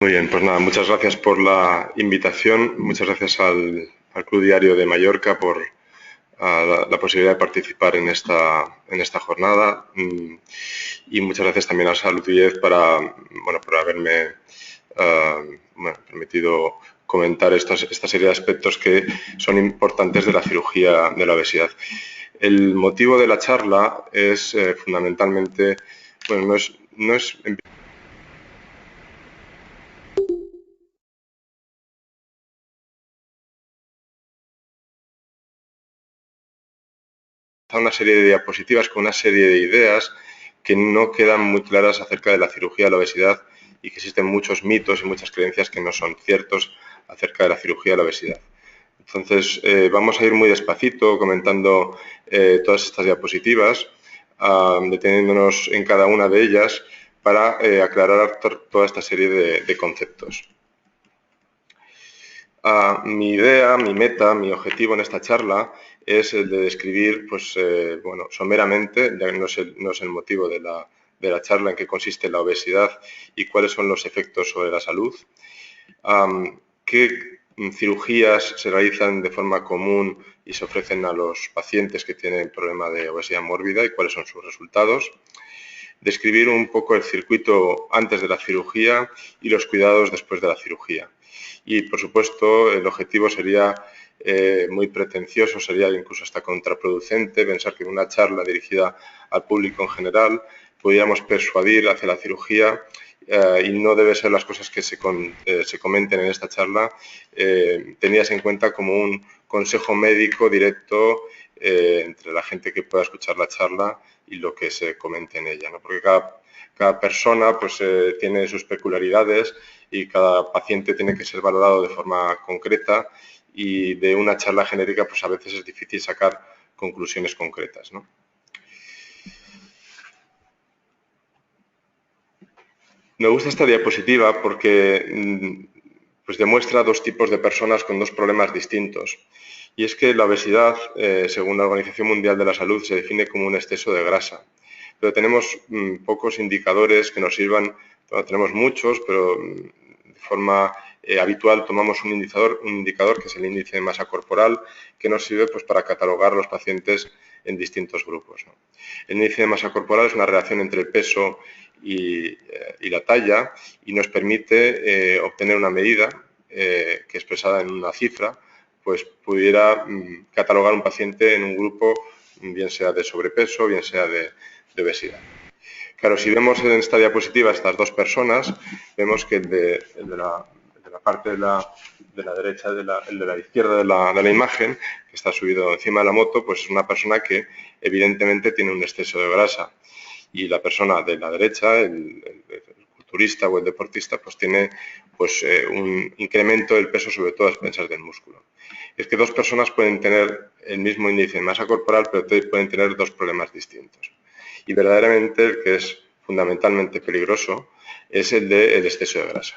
Muy bien, pues nada, muchas gracias por la invitación, muchas gracias al Club Diario de Mallorca por la posibilidad de participar en esta jornada y muchas gracias también a Salud 10 por haberme permitido comentar esta serie de aspectos que son importantes de la cirugía de la obesidad. El motivo de la charla es fundamentalmente, bueno, no es una serie de diapositivas con una serie de ideas que no quedan muy claras acerca de la cirugía de la obesidad y que existen muchos mitos y muchas creencias que no son ciertos acerca de la cirugía de la obesidad. Entonces, vamos a ir muy despacito comentando todas estas diapositivas, deteniéndonos en cada una de ellas para aclarar toda esta serie de conceptos. Mi idea, mi meta, mi objetivo en esta charla es el de describir, someramente, ya no es el motivo de la charla en qué consiste la obesidad y cuáles son los efectos sobre la salud, qué cirugías se realizan de forma común y se ofrecen a los pacientes que tienen problema de obesidad mórbida y cuáles son sus resultados, describir un poco el circuito antes de la cirugía y los cuidados después de la cirugía. Y, por supuesto, el objetivo sería muy pretencioso, sería incluso hasta contraproducente pensar que en una charla dirigida al público en general pudiéramos persuadir hacia la cirugía y no debe ser las cosas que se comenten en esta charla tenidas en cuenta como un consejo médico directo entre la gente que pueda escuchar la charla y lo que se comente en ella, ¿no? Porque cada persona tiene sus peculiaridades y cada paciente tiene que ser valorado de forma concreta y de una charla genérica pues a veces es difícil sacar conclusiones concretas, ¿no? Me gusta esta diapositiva porque pues demuestra dos tipos de personas con dos problemas distintos. Y es que la obesidad, según la Organización Mundial de la Salud, se define como un exceso de grasa. Pero tenemos pocos indicadores que nos sirvan, bueno, tenemos muchos, pero de forma habitual tomamos un indicador que es el índice de masa corporal, que nos sirve pues, para catalogar a los pacientes en distintos grupos, ¿no? El índice de masa corporal es una relación entre el peso y la talla y nos permite obtener una medida que expresada en una cifra pues pudiera catalogar un paciente en un grupo bien sea de sobrepeso, bien sea de obesidad. Claro, si vemos en esta diapositiva estas dos personas, vemos que el de la parte de la derecha, el de la izquierda de la imagen, que está subido encima de la moto, pues es una persona que evidentemente tiene un exceso de grasa. Y la persona de la derecha, el culturista o el deportista, pues tiene un incremento del peso, sobre todo a expensas del músculo. Es que dos personas pueden tener el mismo índice de masa corporal, pero pueden tener dos problemas distintos. Y verdaderamente el que es fundamentalmente peligroso es el del exceso de grasa.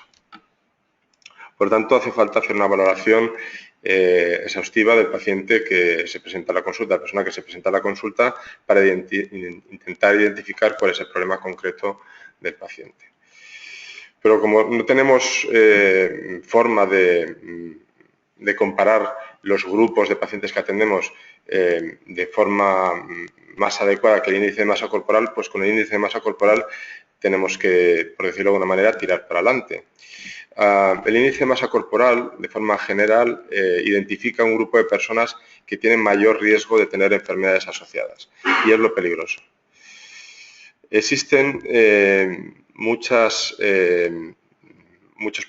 Por tanto, hace falta hacer una valoración exhaustiva del paciente que se presenta a la consulta, la persona que se presenta a la consulta, para intentar identificar cuál es el problema concreto del paciente. Pero como no tenemos forma de comparar los grupos de pacientes que atendemos de forma más adecuada que el índice de masa corporal, pues con el índice de masa corporal tenemos que, por decirlo de alguna manera, tirar para adelante. El índice de masa corporal, de forma general, identifica un grupo de personas que tienen mayor riesgo de tener enfermedades asociadas y es lo peligroso. Existen muchos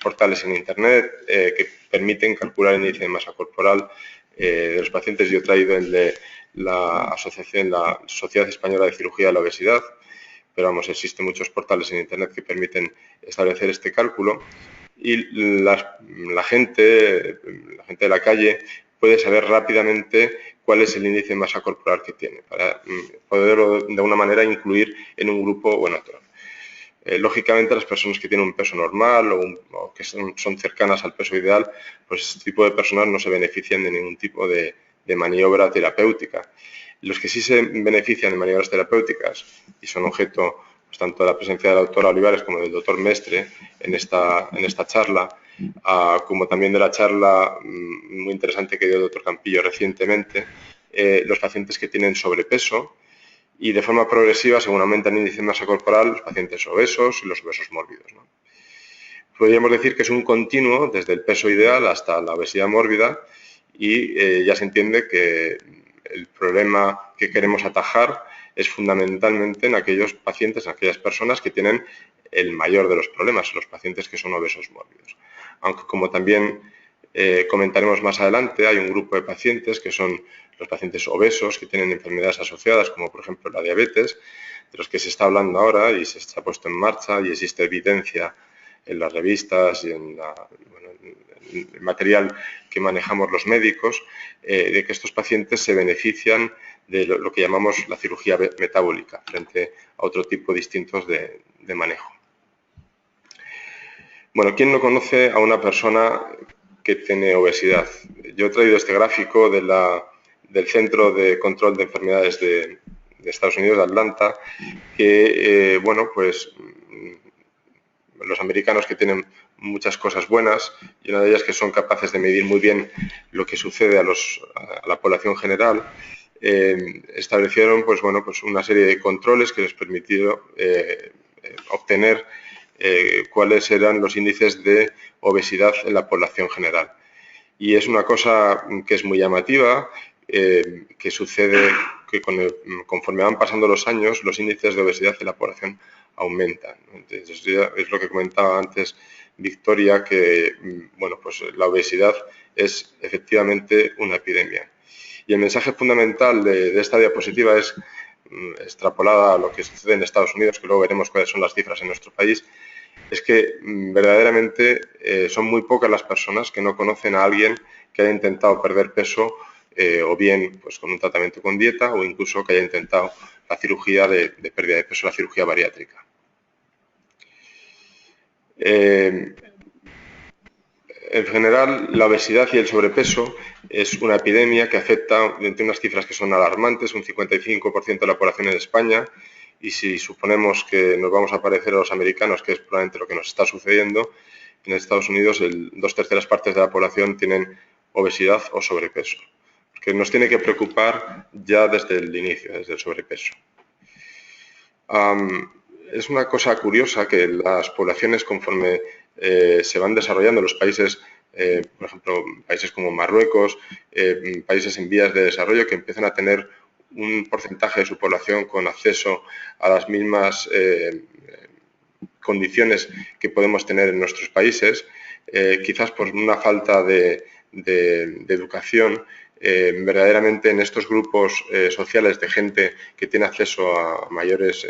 portales en Internet que permiten calcular el índice de masa corporal de los pacientes. Yo he traído el de la Sociedad Española de Cirugía de la Obesidad, pero vamos, existen muchos portales en Internet que permiten establecer este cálculo y la gente de la calle puede saber rápidamente cuál es el índice de masa corporal que tiene, para poderlo de alguna manera incluir en un grupo o en otro. Lógicamente, las personas que tienen un peso normal o que son cercanas al peso ideal, pues este tipo de personas no se benefician de ningún tipo de maniobra terapéutica. Los que sí se benefician de maniobras terapéuticas y son objeto pues tanto de la presencia de la doctora Olivares como del doctor Mestre en esta charla, como también de la charla muy interesante que dio el doctor Campillo recientemente, los pacientes que tienen sobrepeso y de forma progresiva, según aumenta el índice de masa corporal, los pacientes obesos y los obesos mórbidos, ¿no? Podríamos decir que es un continuo desde el peso ideal hasta la obesidad mórbida y ya se entiende que el problema que queremos atajar es fundamentalmente en aquellos pacientes, en aquellas personas que tienen el mayor de los problemas, los pacientes que son obesos mórbidos. Aunque, como también comentaremos más adelante, hay un grupo de pacientes que son los pacientes obesos que tienen enfermedades asociadas, como por ejemplo la diabetes, de los que se está hablando ahora y se ha puesto en marcha y existe evidencia en las revistas y en el material que manejamos los médicos, de que estos pacientes se benefician de lo que llamamos la cirugía metabólica frente a otro tipo distintos de manejo. Bueno, ¿quién no conoce a una persona que tiene obesidad? Yo he traído este gráfico del Centro de Control de Enfermedades de Estados Unidos, de Atlanta, que, bueno, pues los americanos que tienen muchas cosas buenas y una de ellas que son capaces de medir muy bien lo que sucede a la población general, establecieron pues, bueno, pues una serie de controles que les permitieron obtener cuáles eran los índices de obesidad en la población general. Y es una cosa que es muy llamativa, que sucede que conforme van pasando los años, los índices de obesidad en la población aumentan. Entonces, es lo que comentaba antes Victoria, que bueno, pues la obesidad es efectivamente una epidemia. Y el mensaje fundamental de esta diapositiva es, extrapolada a lo que sucede en Estados Unidos, que luego veremos cuáles son las cifras en nuestro país, es que verdaderamente son muy pocas las personas que no conocen a alguien que haya intentado perder peso o bien pues, con un tratamiento con dieta o incluso que haya intentado la cirugía de pérdida de peso, la cirugía bariátrica. En general, la obesidad y el sobrepeso es una epidemia que afecta, entre unas cifras que son alarmantes, un 55% de la población en España, y si suponemos que nos vamos a parecer a los americanos, que es probablemente lo que nos está sucediendo, en Estados Unidos 2/3 partes de la población tienen obesidad o sobrepeso, que nos tiene que preocupar ya desde el inicio, desde el sobrepeso. Es una cosa curiosa que las poblaciones, conforme se van desarrollando los países, por ejemplo, países como Marruecos, países en vías de desarrollo que empiezan a tener un porcentaje de su población con acceso a las mismas condiciones que podemos tener en nuestros países, quizás por una falta de educación, verdaderamente en estos grupos sociales de gente que tiene acceso a mayores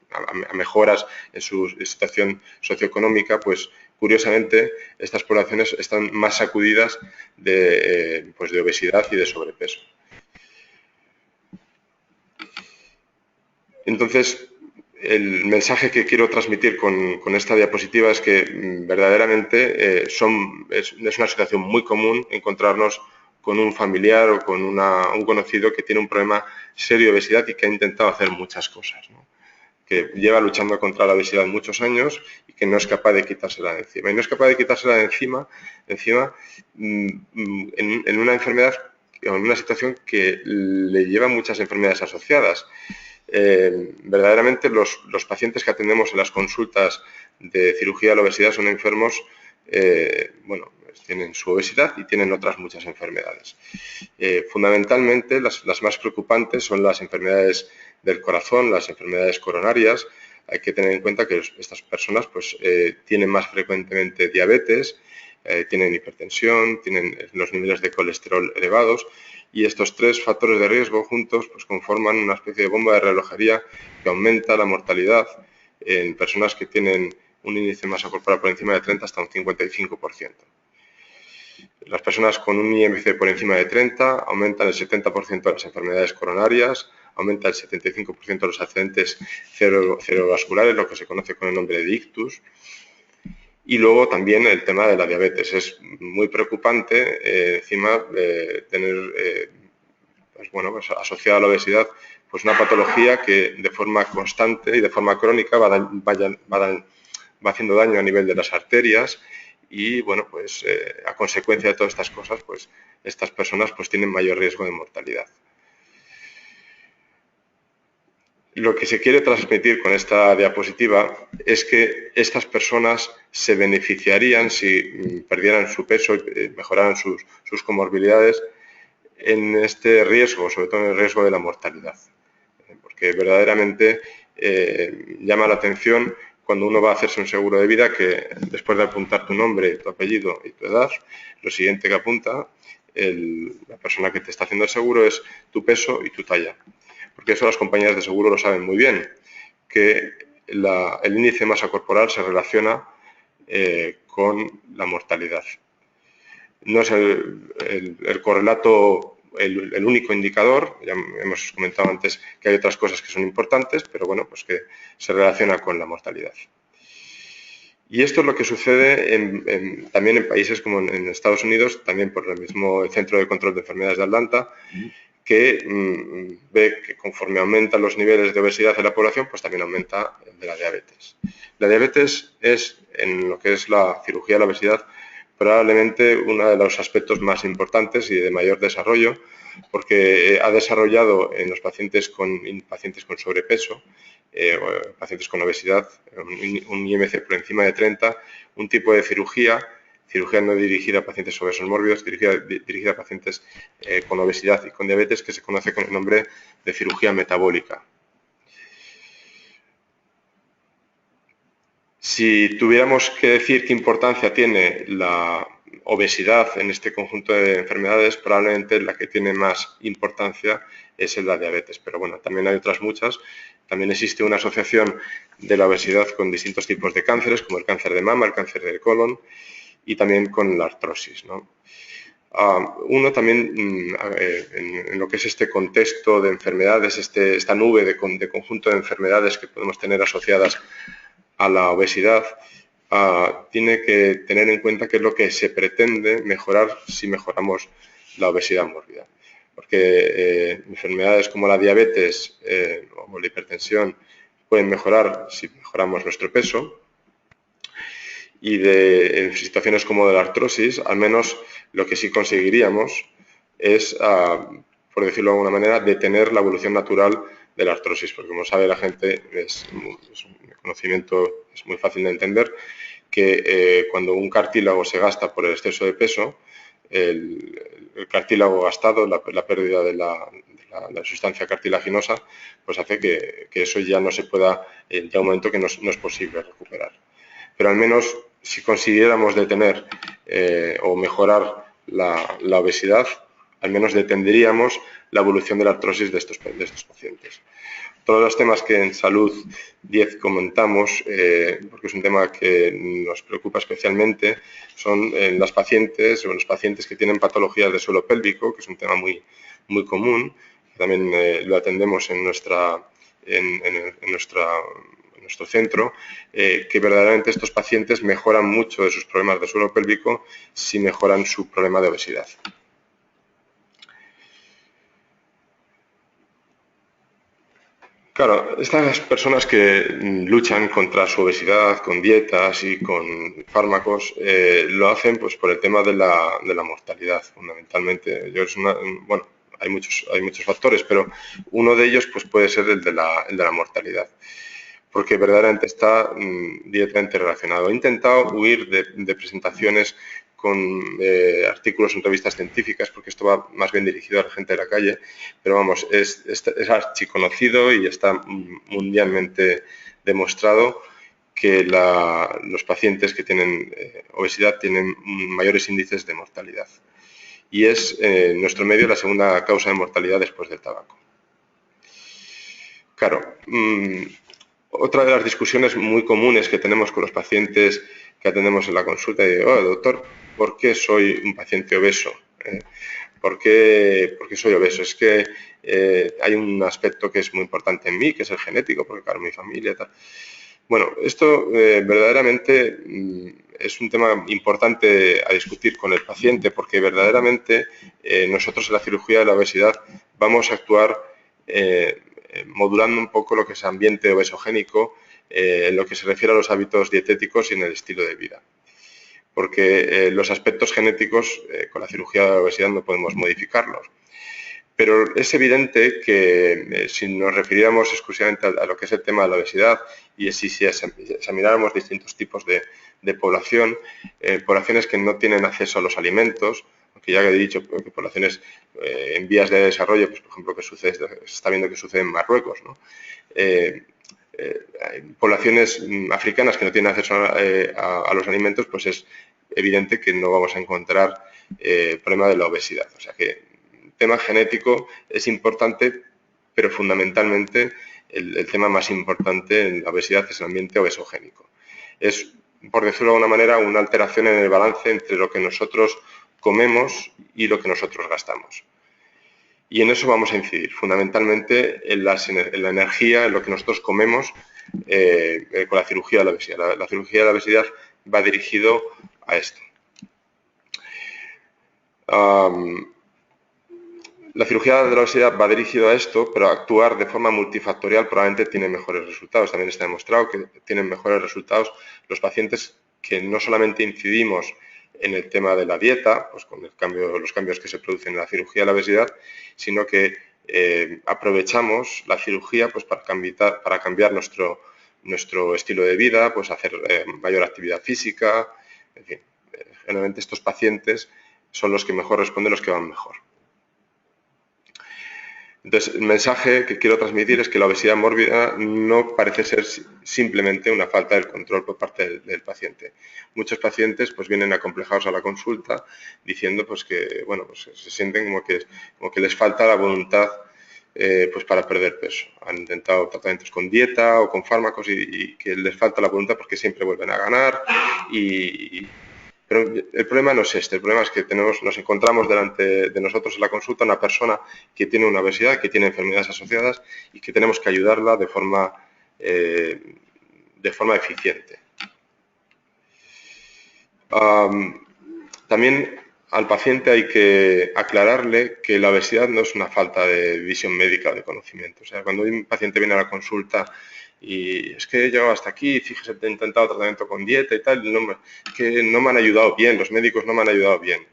a mejoras en su situación socioeconómica, pues curiosamente estas poblaciones están más sacudidas de obesidad y de sobrepeso. Entonces, el mensaje que quiero transmitir con esta diapositiva es que verdaderamente es una situación muy común encontrarnos con un familiar o con un conocido que tiene un problema serio de obesidad y que ha intentado hacer muchas cosas, ¿no? Que lleva luchando contra la obesidad muchos años y que no es capaz de quitársela de encima. Y no es capaz de quitársela de encima en una enfermedad o en una situación que le lleva muchas enfermedades asociadas. Verdaderamente los pacientes que atendemos en las consultas de cirugía de la obesidad son enfermos, bueno, tienen su obesidad y tienen otras muchas enfermedades. Fundamentalmente las más preocupantes son las enfermedades del corazón, las enfermedades coronarias. Hay que tener en cuenta que estas personas pues, tienen más frecuentemente diabetes, tienen hipertensión, tienen los niveles de colesterol elevados y estos tres factores de riesgo juntos pues, conforman una especie de bomba de relojería que aumenta la mortalidad en personas que tienen un índice de masa corporal por encima de 30 hasta un 55%. Las personas con un IMC por encima de 30 aumentan el 70% de las enfermedades coronarias, aumenta el 75% de los accidentes cerebrovasculares, lo que se conoce con el nombre de ictus. Y luego también el tema de la diabetes. Es muy preocupante encima tener pues, bueno, pues, asociada a la obesidad pues una patología que de forma constante y de forma crónica va haciendo daño a nivel de las arterias y, bueno, pues a consecuencia de todas estas cosas, pues estas personas pues tienen mayor riesgo de mortalidad. Lo que se quiere transmitir con esta diapositiva es que estas personas se beneficiarían si perdieran su peso y mejoraran sus comorbilidades en este riesgo, sobre todo en el riesgo de la mortalidad. Porque verdaderamente llama la atención cuando uno va a hacerse un seguro de vida que después de apuntar tu nombre, tu apellido y tu edad, lo siguiente que apunta la persona que te está haciendo el seguro es tu peso y tu talla. Porque eso las compañías de seguro lo saben muy bien, que el índice de masa corporal se relaciona con la mortalidad. No es el correlato, el único indicador, ya hemos comentado antes que hay otras cosas que son importantes, pero bueno, pues que se relaciona con la mortalidad. Y esto es lo que sucede también en países como en Estados Unidos, también por el mismo Centro de Control de Enfermedades de Atlanta, que ve que conforme aumentan los niveles de obesidad en la población, pues también aumenta el de la diabetes. La diabetes es, en lo que es la cirugía de la obesidad, probablemente uno de los aspectos más importantes y de mayor desarrollo, porque ha desarrollado en los pacientes con sobrepeso, pacientes con obesidad, un IMC por encima de 30, un tipo de cirugía no dirigida a pacientes obesos mórbidos, dirigida a pacientes con obesidad y con diabetes, que se conoce con el nombre de cirugía metabólica. Si tuviéramos que decir qué importancia tiene la obesidad en este conjunto de enfermedades, probablemente la que tiene más importancia es la diabetes, pero bueno, también hay otras muchas. También existe una asociación de la obesidad con distintos tipos de cánceres, como el cáncer de mama, el cáncer del colon, y también con la artrosis, ¿no? Uno también, en lo que es este contexto de enfermedades, esta nube de conjunto de enfermedades que podemos tener asociadas a la obesidad, tiene que tener en cuenta qué es lo que se pretende mejorar si mejoramos la obesidad mórbida. Porque enfermedades como la diabetes o la hipertensión pueden mejorar si mejoramos nuestro peso, y en situaciones como de la artrosis, al menos lo que sí conseguiríamos es, por decirlo de alguna manera, detener la evolución natural de la artrosis, porque como sabe la gente, es un conocimiento, es muy fácil de entender, que cuando un cartílago se gasta por el exceso de peso, el cartílago gastado, la pérdida de la sustancia cartilaginosa, pues hace que eso ya no se pueda, llega un momento que no es posible recuperar. Pero al menos si consiguiéramos detener o mejorar la obesidad, al menos detendríamos la evolución de la artrosis de estos pacientes. Todos los temas que en Salud 10 comentamos, porque es un tema que nos preocupa especialmente, son los pacientes que tienen patologías de suelo pélvico, que es un tema muy, muy común, que también lo atendemos en nuestro centro, que verdaderamente estos pacientes mejoran mucho de sus problemas de suelo pélvico si mejoran su problema de obesidad. Claro, estas personas que luchan contra su obesidad con dietas y con fármacos lo hacen pues por el tema de la mortalidad, fundamentalmente. Bueno, hay muchos factores, pero uno de ellos pues puede ser el de la mortalidad, porque verdaderamente está directamente relacionado. He intentado huir de presentaciones con artículos en revistas científicas, porque esto va más bien dirigido a la gente de la calle, pero vamos, es archiconocido y está mundialmente demostrado que los pacientes que tienen obesidad tienen mayores índices de mortalidad. Y es, en nuestro medio, la segunda causa de mortalidad después del tabaco. Claro, otra de las discusiones muy comunes que tenemos con los pacientes que atendemos en la consulta es, doctor, ¿por qué soy un paciente obeso? ¿Por qué soy obeso? Es que hay un aspecto que es muy importante en mí, que es el genético, porque claro, mi familia y tal. Bueno, esto verdaderamente es un tema importante a discutir con el paciente, porque verdaderamente nosotros en la cirugía de la obesidad vamos a actuar modulando un poco lo que es ambiente obesogénico en lo que se refiere a los hábitos dietéticos y en el estilo de vida. Porque los aspectos genéticos con la cirugía de la obesidad no podemos modificarlos. Pero es evidente que si nos refiriéramos exclusivamente a lo que es el tema de la obesidad y si examináramos distintos tipos de población, poblaciones que no tienen acceso a los alimentos, aunque ya he dicho que poblaciones en vías de desarrollo, pues por ejemplo, que sucede, se está viendo que sucede en Marruecos, ¿no? Poblaciones africanas que no tienen acceso a los alimentos, pues es evidente que no vamos a encontrar el problema de la obesidad. O sea que tema genético es importante, pero fundamentalmente el tema más importante en la obesidad es el ambiente obesogénico. Es, por decirlo de alguna manera, una alteración en el balance entre lo que nosotros comemos y lo que nosotros gastamos. Y en eso vamos a incidir, fundamentalmente en la energía, en lo que nosotros comemos con la cirugía de la obesidad. La cirugía de la obesidad va dirigido a esto. La cirugía de la obesidad va dirigido a esto, pero actuar de forma multifactorial probablemente tiene mejores resultados. También está demostrado que tienen mejores resultados los pacientes que no solamente incidimos en el tema de la dieta, pues con los cambios que se producen en la cirugía de la obesidad, sino que aprovechamos la cirugía pues, para cambiar nuestro estilo de vida, pues hacer mayor actividad física, en fin. Generalmente estos pacientes son los que mejor responden, los que van mejor. Entonces, el mensaje que quiero transmitir es que la obesidad mórbida no parece ser simplemente una falta de control por parte del paciente. Muchos pacientes pues vienen acomplejados a la consulta diciendo pues que bueno, pues se sienten como que les falta la voluntad pues para perder peso. Han intentado tratamientos con dieta o con fármacos y que les falta la voluntad porque siempre vuelven a ganar pero el problema no es este, el problema es que nos encontramos delante de nosotros en la consulta una persona que tiene una obesidad, que tiene enfermedades asociadas y que tenemos que ayudarla de forma eficiente. También al paciente hay que aclararle que la obesidad no es una falta de visión médica o de conocimiento. O sea, cuando un paciente viene a la consulta y es que he llegado hasta aquí, fíjese, he intentado tratamiento con dieta y tal, que no me han ayudado bien, los médicos no me han ayudado bien.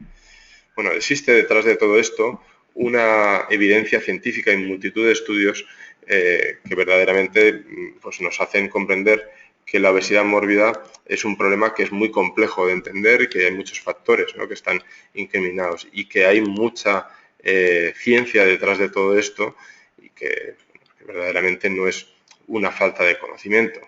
Bueno, existe detrás de todo esto una evidencia científica y multitud de estudios que verdaderamente pues, nos hacen comprender que la obesidad mórbida es un problema que es muy complejo de entender y que hay muchos factores, ¿no?, que están incriminados y que hay mucha ciencia detrás de todo esto y que verdaderamente no es una falta de conocimiento.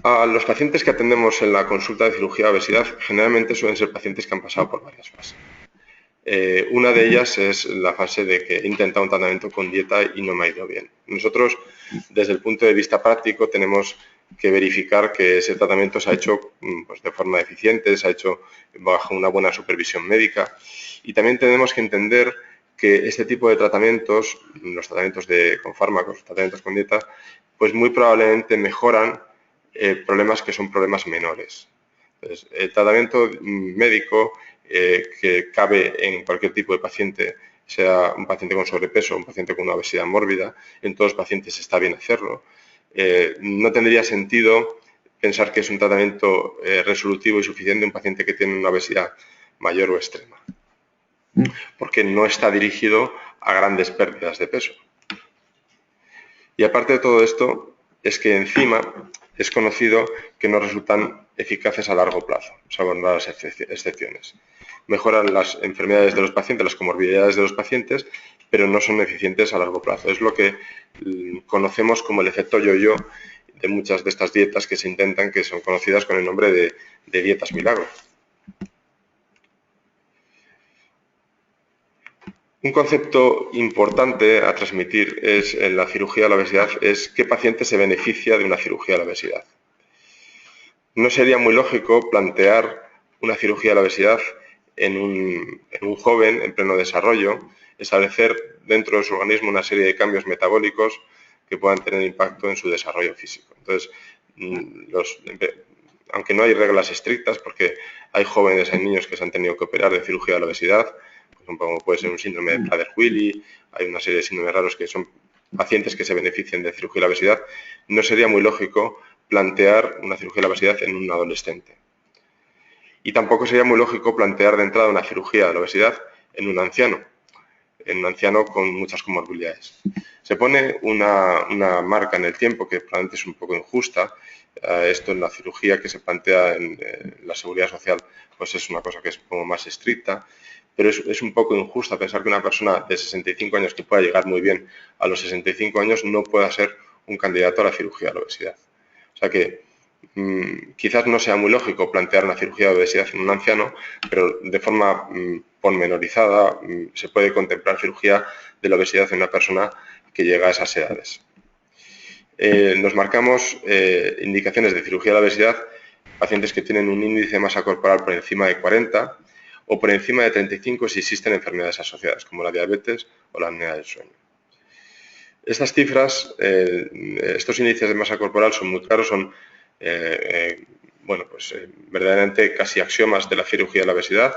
A los pacientes que atendemos en la consulta de cirugía de obesidad generalmente suelen ser pacientes que han pasado por varias fases. Una de ellas es la fase de que he intentado un tratamiento con dieta y no me ha ido bien. Nosotros, desde el punto de vista práctico, tenemos que verificar que ese tratamiento se ha hecho pues, de forma eficiente, se ha hecho bajo una buena supervisión médica y también tenemos que entender que este tipo de tratamientos, los tratamientos con fármacos, los tratamientos con dieta, pues muy probablemente mejoran problemas que son problemas menores. Entonces, el tratamiento médico que cabe en cualquier tipo de paciente, sea un paciente con sobrepeso, un paciente con una obesidad mórbida, en todos los pacientes está bien hacerlo. No tendría sentido pensar que es un tratamiento resolutivo y suficiente en un paciente que tiene una obesidad mayor o extrema, porque no está dirigido a grandes pérdidas de peso. Y aparte de todo esto, es que encima es conocido que no resultan eficaces a largo plazo, salvo las excepciones. Mejoran las enfermedades de los pacientes, las comorbilidades de los pacientes, pero no son eficientes a largo plazo. Es lo que conocemos como el efecto yo-yo de muchas de estas dietas que se intentan, que son conocidas con el nombre de dietas milagro. Un concepto importante a transmitir en la cirugía de la obesidad es qué paciente se beneficia de una cirugía de la obesidad. No sería muy lógico plantear una cirugía de la obesidad en un joven en pleno desarrollo, establecer dentro de su organismo una serie de cambios metabólicos que puedan tener impacto en su desarrollo físico. Entonces, aunque no hay reglas estrictas, porque hay jóvenes, hay niños que se han tenido que operar de cirugía de la obesidad, como puede ser un síndrome de Prader-Willi, hay una serie de síndromes raros que son pacientes que se benefician de cirugía de la obesidad, no sería muy lógico plantear una cirugía de la obesidad en un adolescente. Y tampoco sería muy lógico plantear de entrada una cirugía de la obesidad en un anciano con muchas comorbilidades. Se pone una marca en el tiempo que probablemente es un poco injusta. Esto en la cirugía que se plantea en la seguridad social pues es una cosa que es como más estricta, pero es un poco injusta pensar que una persona de 65 años que pueda llegar muy bien a los 65 años no pueda ser un candidato a la cirugía de la obesidad. O sea que quizás no sea muy lógico plantear una cirugía de obesidad en un anciano, pero de forma pormenorizada se puede contemplar cirugía de la obesidad en una persona que llega a esas edades. Nos marcamos indicaciones de cirugía de la obesidad pacientes que tienen un índice de masa corporal por encima de 40 o por encima de 35 si existen enfermedades asociadas, como la diabetes o la apnea del sueño. Estas cifras, estos índices de masa corporal son muy claros, son verdaderamente casi axiomas de la cirugía de la obesidad,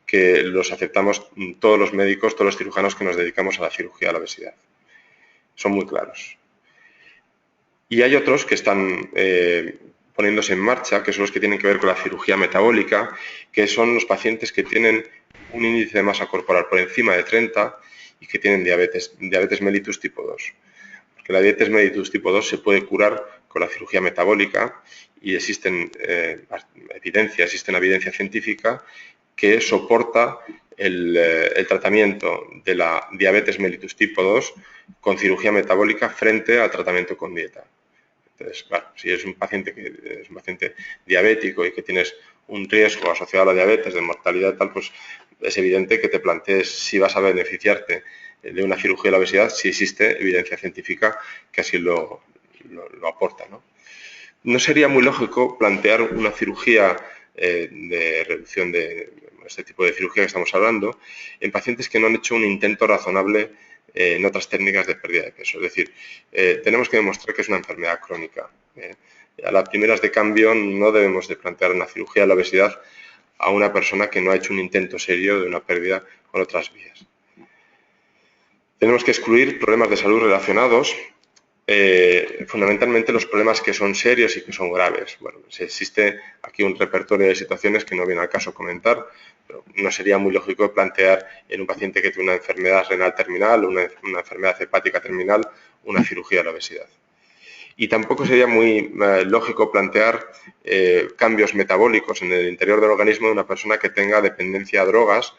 que los aceptamos todos los médicos, todos los cirujanos que nos dedicamos a la cirugía de la obesidad. Son muy claros. Y hay otros que están poniéndose en marcha, que son los que tienen que ver con la cirugía metabólica, que son los pacientes que tienen un índice de masa corporal por encima de 30 y que tienen diabetes mellitus tipo 2. Porque la diabetes mellitus tipo 2 se puede curar con la cirugía metabólica y existe evidencia científica que soporta el tratamiento de la diabetes mellitus tipo 2 con cirugía metabólica frente al tratamiento con dieta. Entonces, claro, si es un paciente diabético y que tienes un riesgo asociado a la diabetes de mortalidad tal, pues es evidente que te plantees si vas a beneficiarte de una cirugía de la obesidad si existe evidencia científica que así lo aporta, ¿no? No sería muy lógico plantear una cirugía de reducción de este tipo de cirugía que estamos hablando en pacientes que no han hecho un intento razonable en otras técnicas de pérdida de peso. Es decir, tenemos que demostrar que es una enfermedad crónica. A las primeras de cambio no debemos de plantear una cirugía de la obesidad a una persona que no ha hecho un intento serio de una pérdida con otras vías. Tenemos que excluir problemas de salud relacionados, fundamentalmente los problemas que son serios y que son graves. Bueno, pues existe aquí un repertorio de situaciones que no viene al caso comentar, pero no sería muy lógico plantear en un paciente que tiene una enfermedad renal terminal, una enfermedad hepática terminal, una cirugía de la obesidad. Y tampoco sería muy lógico plantear cambios metabólicos en el interior del organismo de una persona que tenga dependencia a drogas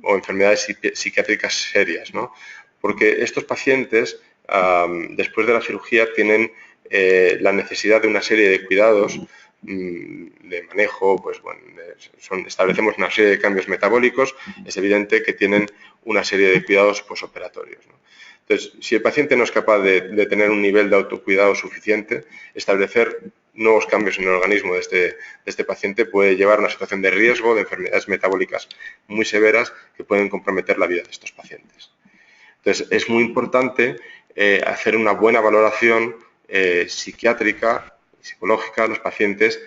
o enfermedades psiquiátricas serias, ¿no? Porque estos pacientes, después de la cirugía, tienen la necesidad de una serie de cuidados de manejo, pues bueno, establecemos una serie de cambios metabólicos, es evidente que tienen una serie de cuidados posoperatorios, ¿no? Entonces, si el paciente no es capaz de tener un nivel de autocuidado suficiente, establecer nuevos cambios en el organismo de este paciente puede llevar a una situación de riesgo de enfermedades metabólicas muy severas que pueden comprometer la vida de estos pacientes. Entonces, es muy importante hacer una buena valoración psiquiátrica y psicológica a los pacientes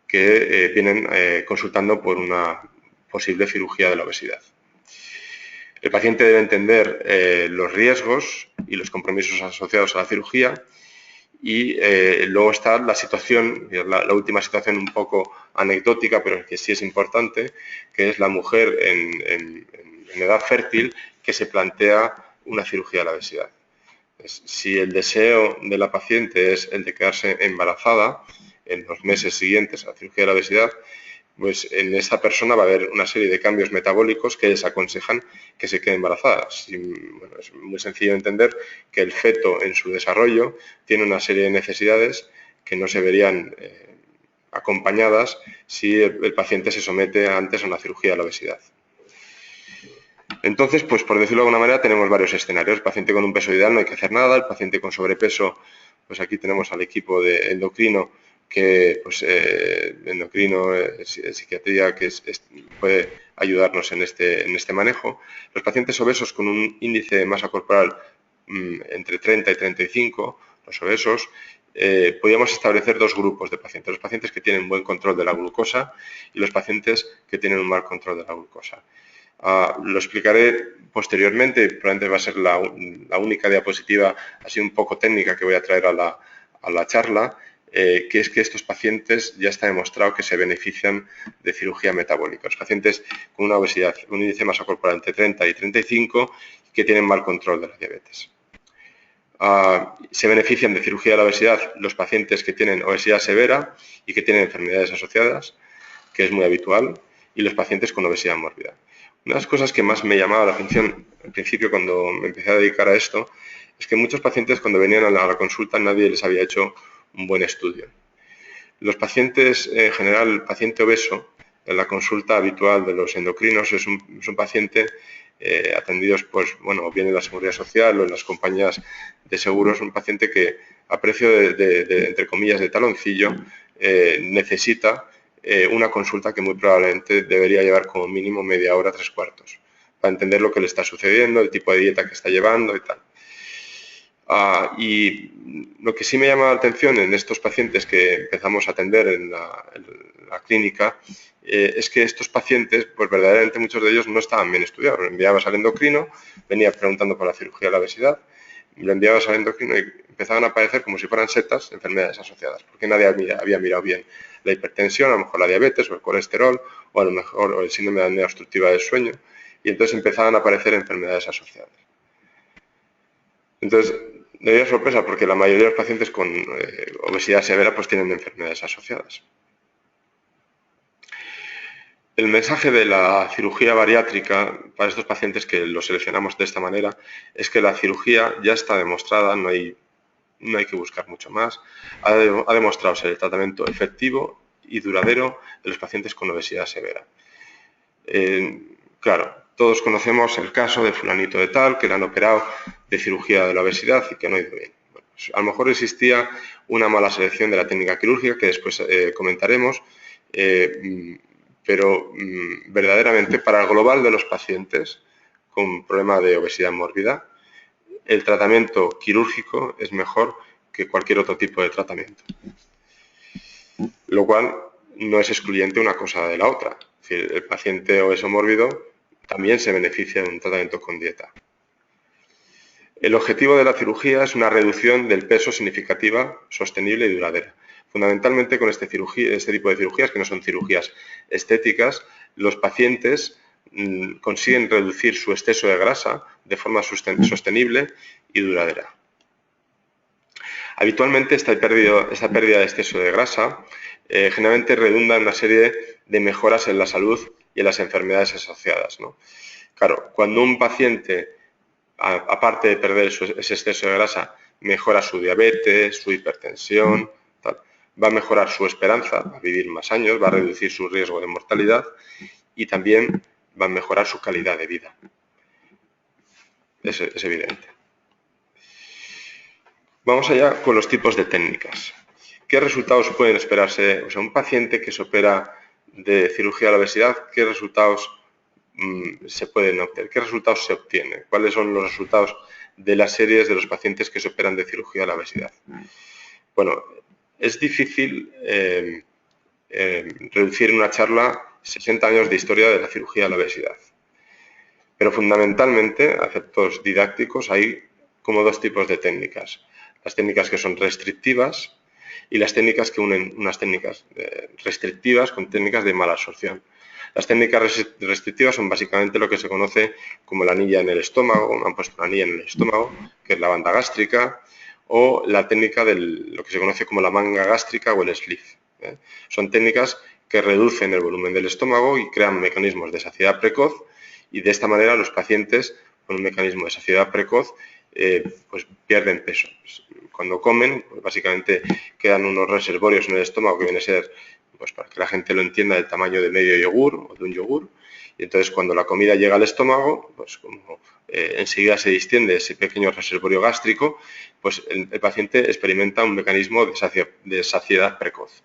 que vienen consultando por una posible cirugía de la obesidad. El paciente debe entender los riesgos y los compromisos asociados a la cirugía y luego está la situación, la última situación un poco anecdótica, pero que sí es importante, que es la mujer en edad fértil que se plantea una cirugía de la obesidad. Si el deseo de la paciente es el de quedarse embarazada en los meses siguientes a la cirugía de la obesidad, pues en esta persona va a haber una serie de cambios metabólicos que desaconsejan que se quede embarazada. Bueno, es muy sencillo entender que el feto en su desarrollo tiene una serie de necesidades que no se verían acompañadas si el paciente se somete antes a una cirugía de la obesidad. Entonces, pues por decirlo de alguna manera, tenemos varios escenarios. El paciente con un peso ideal no hay que hacer nada, el paciente con sobrepeso, pues aquí tenemos al equipo de endocrino que psiquiatría que puede ayudarnos en este manejo. Los pacientes obesos con un índice de masa corporal entre 30 y 35, los obesos, podíamos establecer dos grupos de pacientes. Los pacientes que tienen buen control de la glucosa y los pacientes que tienen un mal control de la glucosa. Lo explicaré posteriormente, probablemente va a ser la única diapositiva así un poco técnica que voy a traer a la charla, que es que estos pacientes ya está demostrado que se benefician de cirugía metabólica. Los pacientes con una obesidad, un índice de masa corporal entre 30 y 35 que tienen mal control de la diabetes. Se benefician de cirugía de la obesidad los pacientes que tienen obesidad severa y que tienen enfermedades asociadas, que es muy habitual, y los pacientes con obesidad mórbida. Una de las cosas que más me llamaba la atención al principio cuando me empecé a dedicar a esto es que muchos pacientes cuando venían a la consulta nadie les había hecho un buen estudio. Los pacientes, en general, el paciente obeso, en la consulta habitual de los endocrinos es un paciente atendidos, pues bueno, bien en la Seguridad Social o en las compañías de seguros, un paciente que a precio entre comillas, de taloncillo, necesita una consulta que muy probablemente debería llevar como mínimo media hora, 3/4, para entender lo que le está sucediendo, el tipo de dieta que está llevando y tal. Y lo que sí me llama la atención en estos pacientes que empezamos a atender en la clínica es que estos pacientes, pues verdaderamente muchos de ellos no estaban bien estudiados. Lo enviabas al endocrino, venía preguntando por la cirugía de la obesidad, lo enviabas al endocrino y empezaban a aparecer como si fueran setas enfermedades asociadas, porque nadie había mirado bien la hipertensión, a lo mejor la diabetes o el colesterol, o a lo mejor el síndrome de apnea obstructiva del sueño, y entonces empezaban a aparecer enfermedades asociadas. Entonces, me dio sorpresa porque la mayoría de los pacientes con obesidad severa pues tienen enfermedades asociadas. El mensaje de la cirugía bariátrica para estos pacientes que los seleccionamos de esta manera es que la cirugía ya está demostrada, no hay que buscar mucho más, ha demostrado ser el tratamiento efectivo y duradero de los pacientes con obesidad severa. Claro, todos conocemos el caso de fulanito de tal, que le han operado de cirugía de la obesidad y que no ha ido bien. Bueno, pues a lo mejor existía una mala selección de la técnica quirúrgica, que después comentaremos, pero verdaderamente para el global de los pacientes con problema de obesidad mórbida, el tratamiento quirúrgico es mejor que cualquier otro tipo de tratamiento. Lo cual no es excluyente una cosa de la otra. Es decir, el paciente obeso mórbido también se beneficia de un tratamiento con dieta. El objetivo de la cirugía es una reducción del peso significativa, sostenible y duradera. Fundamentalmente con este tipo de cirugías, que no son cirugías estéticas, los pacientes consiguen reducir su exceso de grasa de forma sostenible y duradera. Habitualmente esta pérdida de exceso de grasa generalmente redunda en una serie de mejoras en la salud y en las enfermedades asociadas, ¿no? Claro, cuando un paciente, aparte de perder ese exceso de grasa, mejora su diabetes, su hipertensión, tal, va a mejorar su esperanza, va a vivir más años, va a reducir su riesgo de mortalidad y también va a mejorar su calidad de vida. Es evidente. Vamos allá con los tipos de técnicas. ¿Qué resultados pueden esperarse? O sea, un paciente que se opera de cirugía de la obesidad, ¿qué resultados se pueden obtener? ¿Qué resultados se obtienen? ¿Cuáles son los resultados de las series de los pacientes que se operan de cirugía de la obesidad? Bueno, es difícil reducir en una charla 60 años de historia de la cirugía de la obesidad. Pero fundamentalmente, a efectos didácticos, hay como dos tipos de técnicas. Las técnicas que son restrictivas y las técnicas que unen unas técnicas restrictivas con técnicas de mala absorción. Las técnicas restrictivas son básicamente lo que se conoce como la anilla en el estómago, me han puesto una anilla en el estómago, que es la banda gástrica, o la técnica de lo que se conoce como la manga gástrica o el sleeve. Son técnicas que reducen el volumen del estómago y crean mecanismos de saciedad precoz, y de esta manera los pacientes con un mecanismo de saciedad precoz pues pierden peso. Cuando comen, pues básicamente quedan unos reservorios en el estómago que viene a ser, pues para que la gente lo entienda, del tamaño de medio yogur o de un yogur. Y entonces cuando la comida llega al estómago, pues como enseguida se distiende ese pequeño reservorio gástrico, pues el paciente experimenta un mecanismo de saciedad precoz.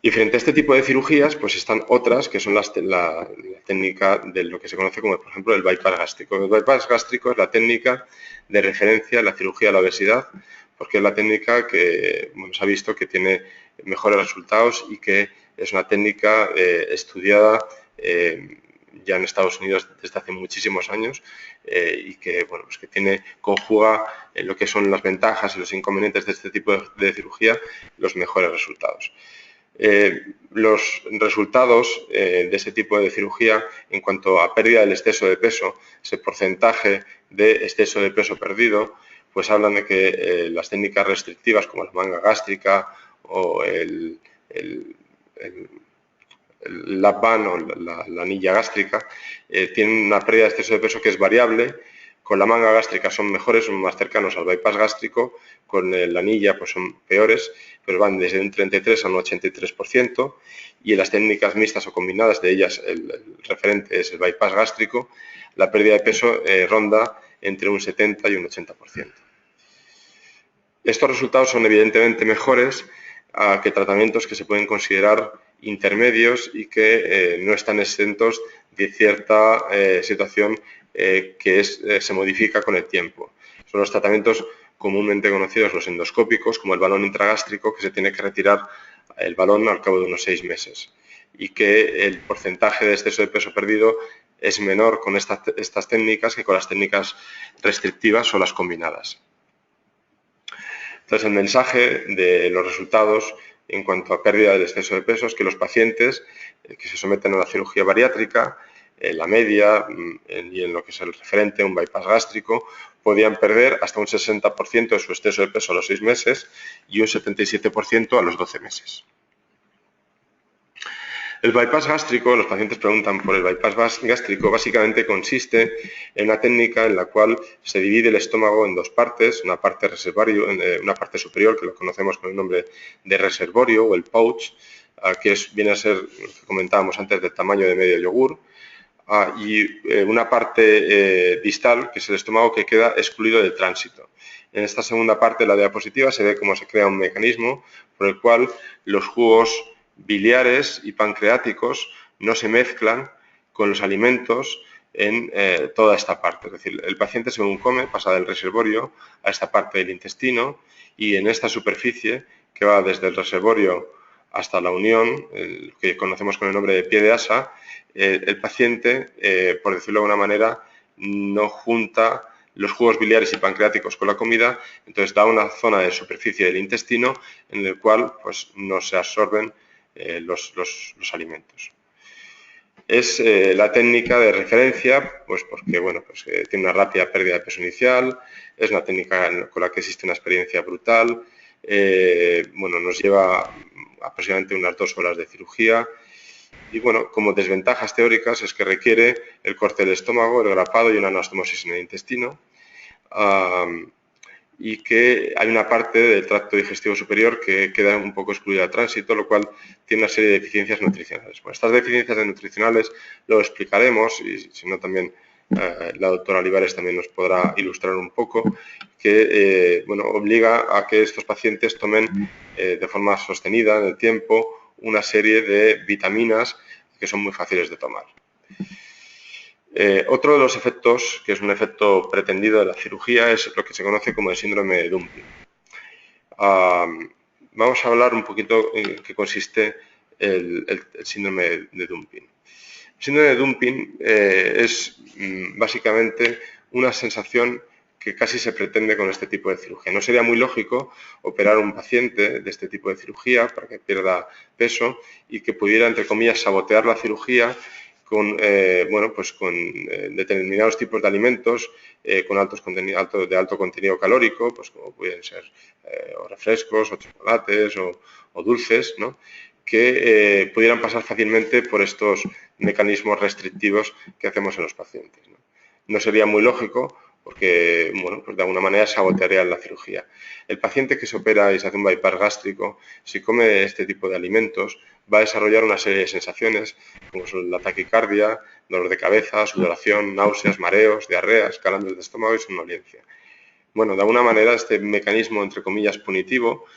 Y frente a este tipo de cirugías, pues están otras que son la técnica de lo que se conoce como, por ejemplo, el bypass gástrico. El bypass gástrico es la técnica de referencia en la cirugía de la obesidad porque es la técnica que se ha visto que tiene mejores resultados y que es una técnica estudiada ya en Estados Unidos desde hace muchísimos años y que, pues que conjuga lo que son las ventajas y los inconvenientes de este tipo de cirugía, los mejores resultados. Los resultados de este tipo de cirugía en cuanto a pérdida del exceso de peso, ese porcentaje de exceso de peso perdido, pues hablan de que las técnicas restrictivas como la manga gástrica o el lap band o la anilla gástrica tienen una pérdida de exceso de peso que es variable. Con la manga gástrica son mejores, son más cercanos al bypass gástrico, con la anilla pues son peores, pero van desde un 33 a un 83%, y en las técnicas mixtas o combinadas, de ellas el referente es el bypass gástrico, la pérdida de peso ronda entre un 70 y un 80%. Estos resultados son evidentemente mejores que tratamientos que se pueden considerar intermedios y que no están exentos de cierta situación que se modifica con el tiempo. Son los tratamientos comúnmente conocidos, los endoscópicos, como el balón intragástrico, que se tiene que retirar el balón al cabo de unos 6 meses y que el porcentaje de exceso de peso perdido es menor con estas técnicas que con las técnicas restrictivas o las combinadas. Entonces, el mensaje de los resultados en cuanto a pérdida del exceso de peso es que los pacientes que se someten a la cirugía bariátrica, la media y en lo que es el referente, un bypass gástrico, podían perder hasta un 60% de su exceso de peso a los 6 meses y un 77% a los 12 meses. El bypass gástrico, los pacientes preguntan por el bypass gástrico, básicamente consiste en una técnica en la cual se divide el estómago en dos partes, una parte reservorio, una parte superior, que lo conocemos con el nombre de reservorio o el pouch, que viene a ser, lo que comentábamos antes, del tamaño de medio yogur, y una parte distal, que es el estómago, que queda excluido del tránsito. En esta segunda parte de la diapositiva se ve cómo se crea un mecanismo por el cual los jugos biliares y pancreáticos no se mezclan con los alimentos en toda esta parte. Es decir, el paciente según come pasa del reservorio a esta parte del intestino y en esta superficie que va desde el reservorio hasta la unión, que conocemos con el nombre de pie de asa, el paciente, por decirlo de alguna manera, no junta los jugos biliares y pancreáticos con la comida, entonces da una zona de superficie del intestino en el cual pues, no se absorben los alimentos. Es la técnica de referencia, pues porque tiene una rápida pérdida de peso inicial, es una técnica con la que existe una experiencia brutal, nos lleva aproximadamente unas 2 horas de cirugía y como desventajas teóricas es que requiere el corte del estómago, el grapado y una anastomosis en el intestino, y que hay una parte del tracto digestivo superior que queda un poco excluida al tránsito, lo cual tiene una serie de deficiencias nutricionales. Bueno, estas deficiencias nutricionales lo explicaremos y si no también la doctora Olivares también nos podrá ilustrar un poco, que obliga a que estos pacientes tomen de forma sostenida en el tiempo una serie de vitaminas que son muy fáciles de tomar. Otro de los efectos, que es un efecto pretendido de la cirugía, es lo que se conoce como el síndrome de Dumping. Vamos a hablar un poquito en qué consiste el síndrome de Dumping. El síndrome de Dumping es básicamente una sensación que casi se pretende con este tipo de cirugía. No sería muy lógico operar a un paciente de este tipo de cirugía para que pierda peso y que pudiera, entre comillas, sabotear la cirugía con, con determinados tipos de alimentos con de alto contenido calórico, pues como pueden ser o refrescos, o chocolates, o dulces, ¿no? Que pudieran pasar fácilmente por estos mecanismos restrictivos que hacemos en los pacientes, ¿no? No sería muy lógico porque, pues de alguna manera sabotearía la cirugía. El paciente que se opera y se hace un bypass gástrico, si come este tipo de alimentos, va a desarrollar una serie de sensaciones, como son la taquicardia, dolor de cabeza, sudoración, náuseas, mareos, diarreas, calambres de estómago y somnolencia. De alguna manera este mecanismo, entre comillas, punitivo,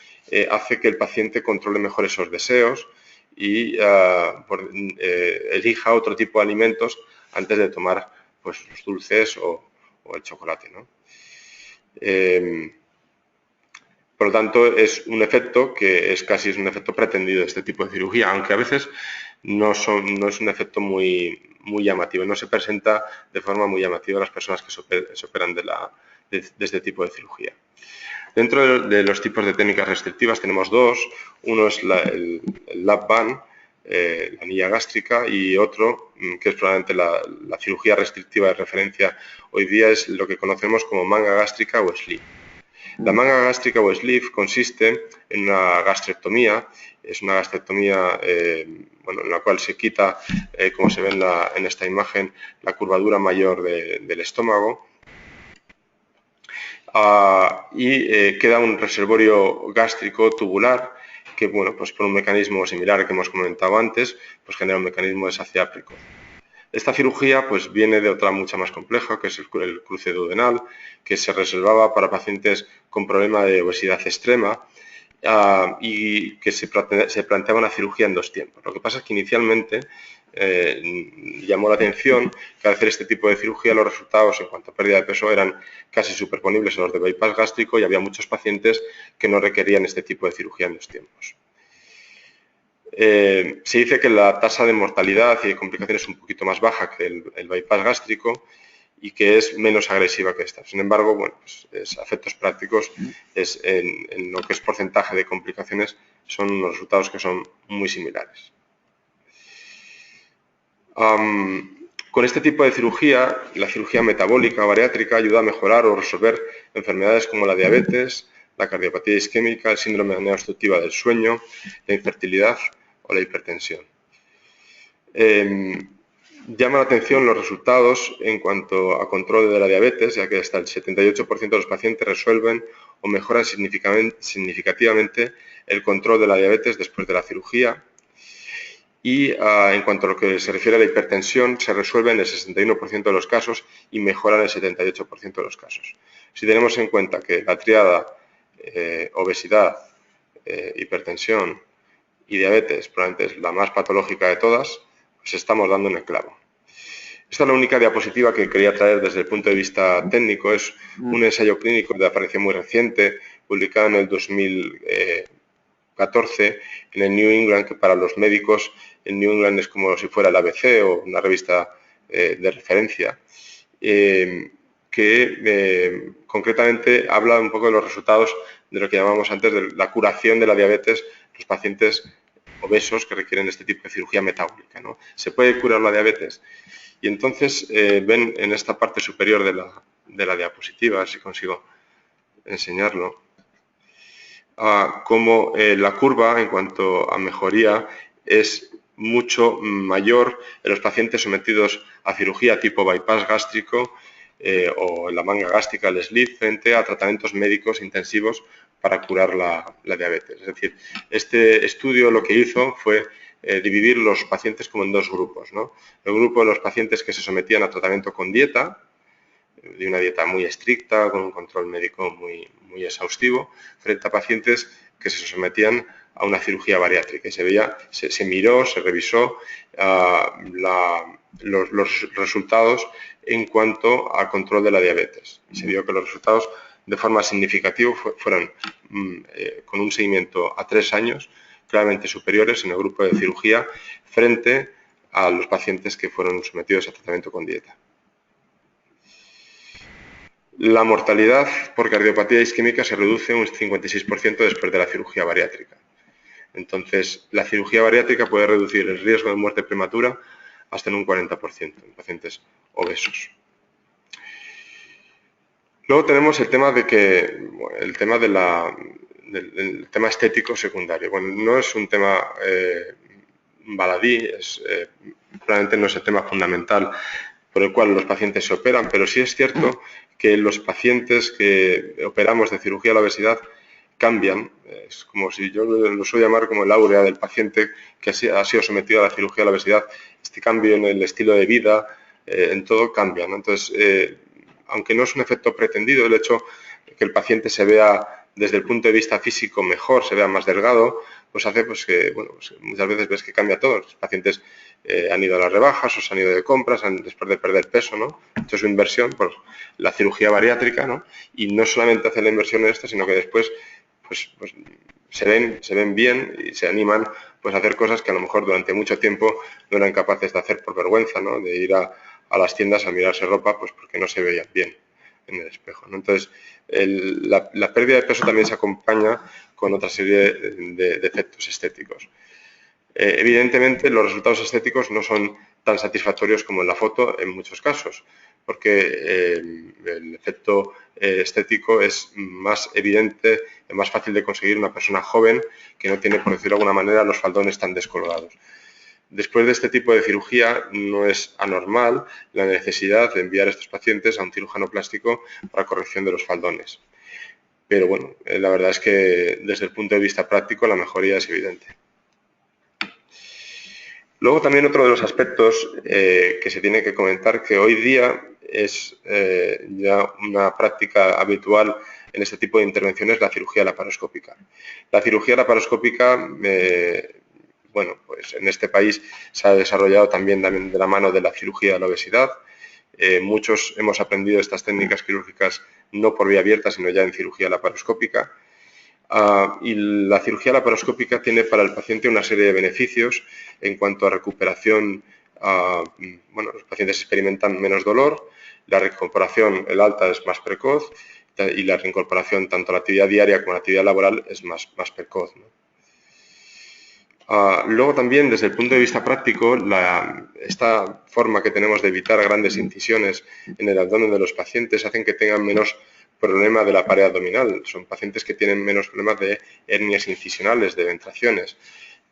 hace que el paciente controle mejor esos deseos y elija otro tipo de alimentos antes de tomar pues, los dulces o el chocolate, ¿no? Por lo tanto, es un efecto que es un efecto pretendido de este tipo de cirugía, aunque a veces no es un efecto muy llamativo, no se presenta de forma muy llamativa a las personas que se operan de este tipo de cirugía. Dentro de los tipos de técnicas restrictivas tenemos dos. Uno es el lap band, la anilla gástrica, y otro, que es probablemente la cirugía restrictiva de referencia hoy día, es lo que conocemos como manga gástrica o sleeve. La manga gástrica o sleeve consiste en una gastrectomía. Es una gastrectomía en la cual se quita, como se ve en esta imagen, la curvatura mayor del estómago, y queda un reservorio gástrico tubular que, bueno, pues por un mecanismo similar que hemos comentado antes, pues genera un mecanismo de saciedad precoz. Esta cirugía pues viene de otra mucha más compleja, que es el cruce duodenal, que se reservaba para pacientes con problema de obesidad extrema, y que se planteaba una cirugía en 2 tiempos. Lo que pasa es que inicialmente llamó la atención que al hacer este tipo de cirugía los resultados en cuanto a pérdida de peso eran casi superponibles a los de bypass gástrico, y había muchos pacientes que no requerían este tipo de cirugía en 2 tiempos. Se dice que la tasa de mortalidad y de complicaciones es un poquito más baja que el bypass gástrico y que es menos agresiva que esta. Sin embargo, bueno, pues, a efectos prácticos, en lo que es porcentaje de complicaciones, son unos resultados que son muy similares. Con este tipo de cirugía, la cirugía metabólica o bariátrica ayuda a mejorar o resolver enfermedades como la diabetes, la cardiopatía isquémica, el síndrome de apnea obstructiva del sueño, la infertilidad o la hipertensión. Llama la atención los resultados en cuanto a control de la diabetes, ya que hasta el 78% de los pacientes resuelven o mejoran significativamente el control de la diabetes después de la cirugía. Y en cuanto a lo que se refiere a la hipertensión, se resuelve en el 61% de los casos y mejora en el 78% de los casos. Si tenemos en cuenta que la tríada obesidad, hipertensión y diabetes probablemente es la más patológica de todas, pues estamos dando en el clavo. Esta es la única diapositiva que quería traer desde el punto de vista técnico. Es un ensayo clínico de aparición muy reciente, publicado en el 2014 en el New England, que para los médicos el New England es como si fuera el ABC o una revista de referencia, que concretamente habla un poco de los resultados de lo que llamamos antes de la curación de la diabetes en los pacientes obesos que requieren este tipo de cirugía metabólica, ¿no? Se puede curar la diabetes. Y entonces ven en esta parte superior de la diapositiva, a ver si consigo enseñarlo, cómo la curva en cuanto a mejoría es mucho mayor en los pacientes sometidos a cirugía tipo bypass gástrico o en la manga gástrica, el sleeve, frente a tratamientos médicos intensivos para curar la diabetes. Es decir, este estudio lo que hizo fue dividir los pacientes como en 2 grupos, ¿no? El grupo de los pacientes que se sometían a tratamiento con dieta, de una dieta muy estricta, con un control médico muy exhaustivo, frente a pacientes que se sometían a una cirugía bariátrica. Y se miró, se revisó los resultados en cuanto al control de la diabetes. Y se vio que los resultados de forma significativa fueron con un seguimiento a 3 años claramente superiores en el grupo de cirugía frente a los pacientes que fueron sometidos a tratamiento con dieta. La mortalidad por cardiopatía isquémica se reduce un 56% después de la cirugía bariátrica. Entonces, la cirugía bariátrica puede reducir el riesgo de muerte prematura hasta en un 40% en pacientes obesos. Luego tenemos el tema del tema estético secundario. Bueno, no es un tema baladí, probablemente no es el tema fundamental por el cual los pacientes se operan, pero sí es cierto que los pacientes que operamos de cirugía de la obesidad cambian. Es como si yo lo suelo llamar como el áurea del paciente que ha sido sometido a la cirugía de la obesidad. Este cambio en el estilo de vida, en todo cambia, ¿no? Entonces, aunque no es un efecto pretendido, el hecho de que el paciente se vea desde el punto de vista físico mejor, se vea más delgado, pues hace que, bueno, pues muchas veces ves que cambia todo. Los pacientes han ido a las rebajas o se han ido de compras después de perder peso, ¿no? Esto es su inversión por la cirugía bariátrica, ¿no? Y no solamente hace la inversión en esto, sino que después pues se ven bien y se animan pues a hacer cosas que a lo mejor durante mucho tiempo no eran capaces de hacer por vergüenza, ¿no? De ir a las tiendas a mirarse ropa pues porque no se veían bien en el espejo, ¿no? Entonces, la pérdida de peso también se acompaña con otra serie de efectos estéticos. Evidentemente, los resultados estéticos no son tan satisfactorios como en la foto en muchos casos, porque el efecto estético es más evidente, es más fácil de conseguir una persona joven que no tiene, por decirlo de alguna manera, los faldones tan descolgados. Después de este tipo de cirugía, no es anormal la necesidad de enviar a estos pacientes a un cirujano plástico para corrección de los faldones. Pero bueno, la verdad es que desde el punto de vista práctico la mejoría es evidente. Luego también otro de los aspectos que se tiene que comentar, que hoy día es ya una práctica habitual en este tipo de intervenciones, la cirugía laparoscópica. La cirugía laparoscópica, bueno, pues en este país se ha desarrollado también de la mano de la cirugía de la obesidad. Muchos hemos aprendido estas técnicas quirúrgicas no por vía abierta, sino ya en cirugía laparoscópica. Y la cirugía laparoscópica tiene para el paciente una serie de beneficios en cuanto a recuperación. Bueno, los pacientes experimentan menos dolor, la recuperación, el alta es más precoz y la reincorporación tanto a la actividad diaria como a la actividad laboral es más precoz, ¿no? Luego también, desde el punto de vista práctico, esta forma que tenemos de evitar grandes incisiones en el abdomen de los pacientes hacen que tengan menos problema de la pared abdominal. Son pacientes que tienen menos problemas de hernias incisionales, de ventraciones.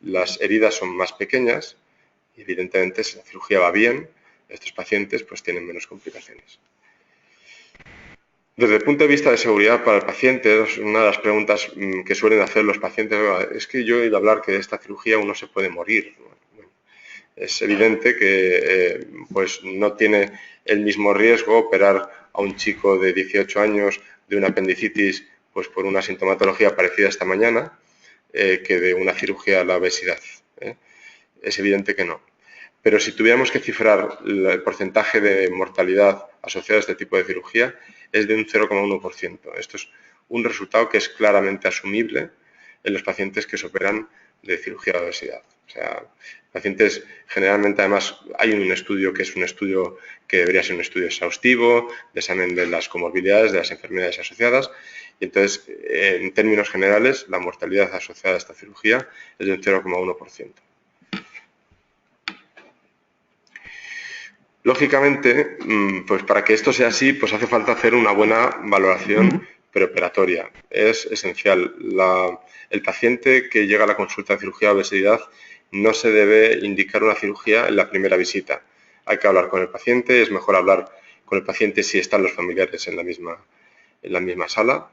Las heridas son más pequeñas y, evidentemente, si la cirugía va bien, estos pacientes pues tienen menos complicaciones. Desde el punto de vista de seguridad para el paciente, una de las preguntas que suelen hacer los pacientes es que yo he oído hablar que de esta cirugía uno se puede morir. Bueno, es evidente que pues no tiene el mismo riesgo operar a un chico de 18 años de una apendicitis pues por una sintomatología parecida a esta mañana que de una cirugía a la obesidad. Es evidente que no. Pero si tuviéramos que cifrar el porcentaje de mortalidad asociado a este tipo de cirugía, es de un 0,1%. Esto es un resultado que es claramente asumible en los pacientes que se operan de cirugía de obesidad. O sea, pacientes generalmente, además, hay un estudio que es un estudio que debería ser un estudio exhaustivo, de examen de las comorbilidades, de las enfermedades asociadas, y entonces, en términos generales, la mortalidad asociada a esta cirugía es de un 0,1%. Lógicamente, pues para que esto sea así, pues hace falta hacer una buena valoración preoperatoria. Es esencial. El paciente que llega a la consulta de cirugía de obesidad no se debe indicar una cirugía en la primera visita. Hay que hablar con el paciente, es mejor hablar con el paciente si están los familiares en la misma sala.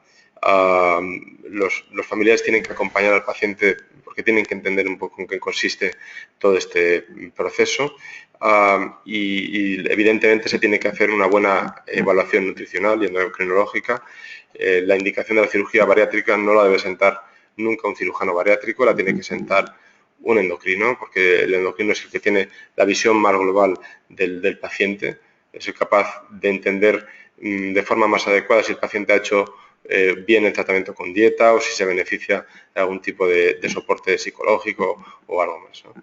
Los familiares tienen que acompañar al paciente porque tienen que entender un poco en qué consiste todo este proceso y evidentemente se tiene que hacer una buena evaluación nutricional y endocrinológica. La indicación de la cirugía bariátrica no la debe sentar nunca un cirujano bariátrico, la tiene que sentar un endocrino, porque el endocrino es el que tiene la visión más global del paciente, es el capaz de entender de forma más adecuada si el paciente ha hecho bien el tratamiento con dieta o si se beneficia de algún tipo de soporte psicológico o algo más, ¿no?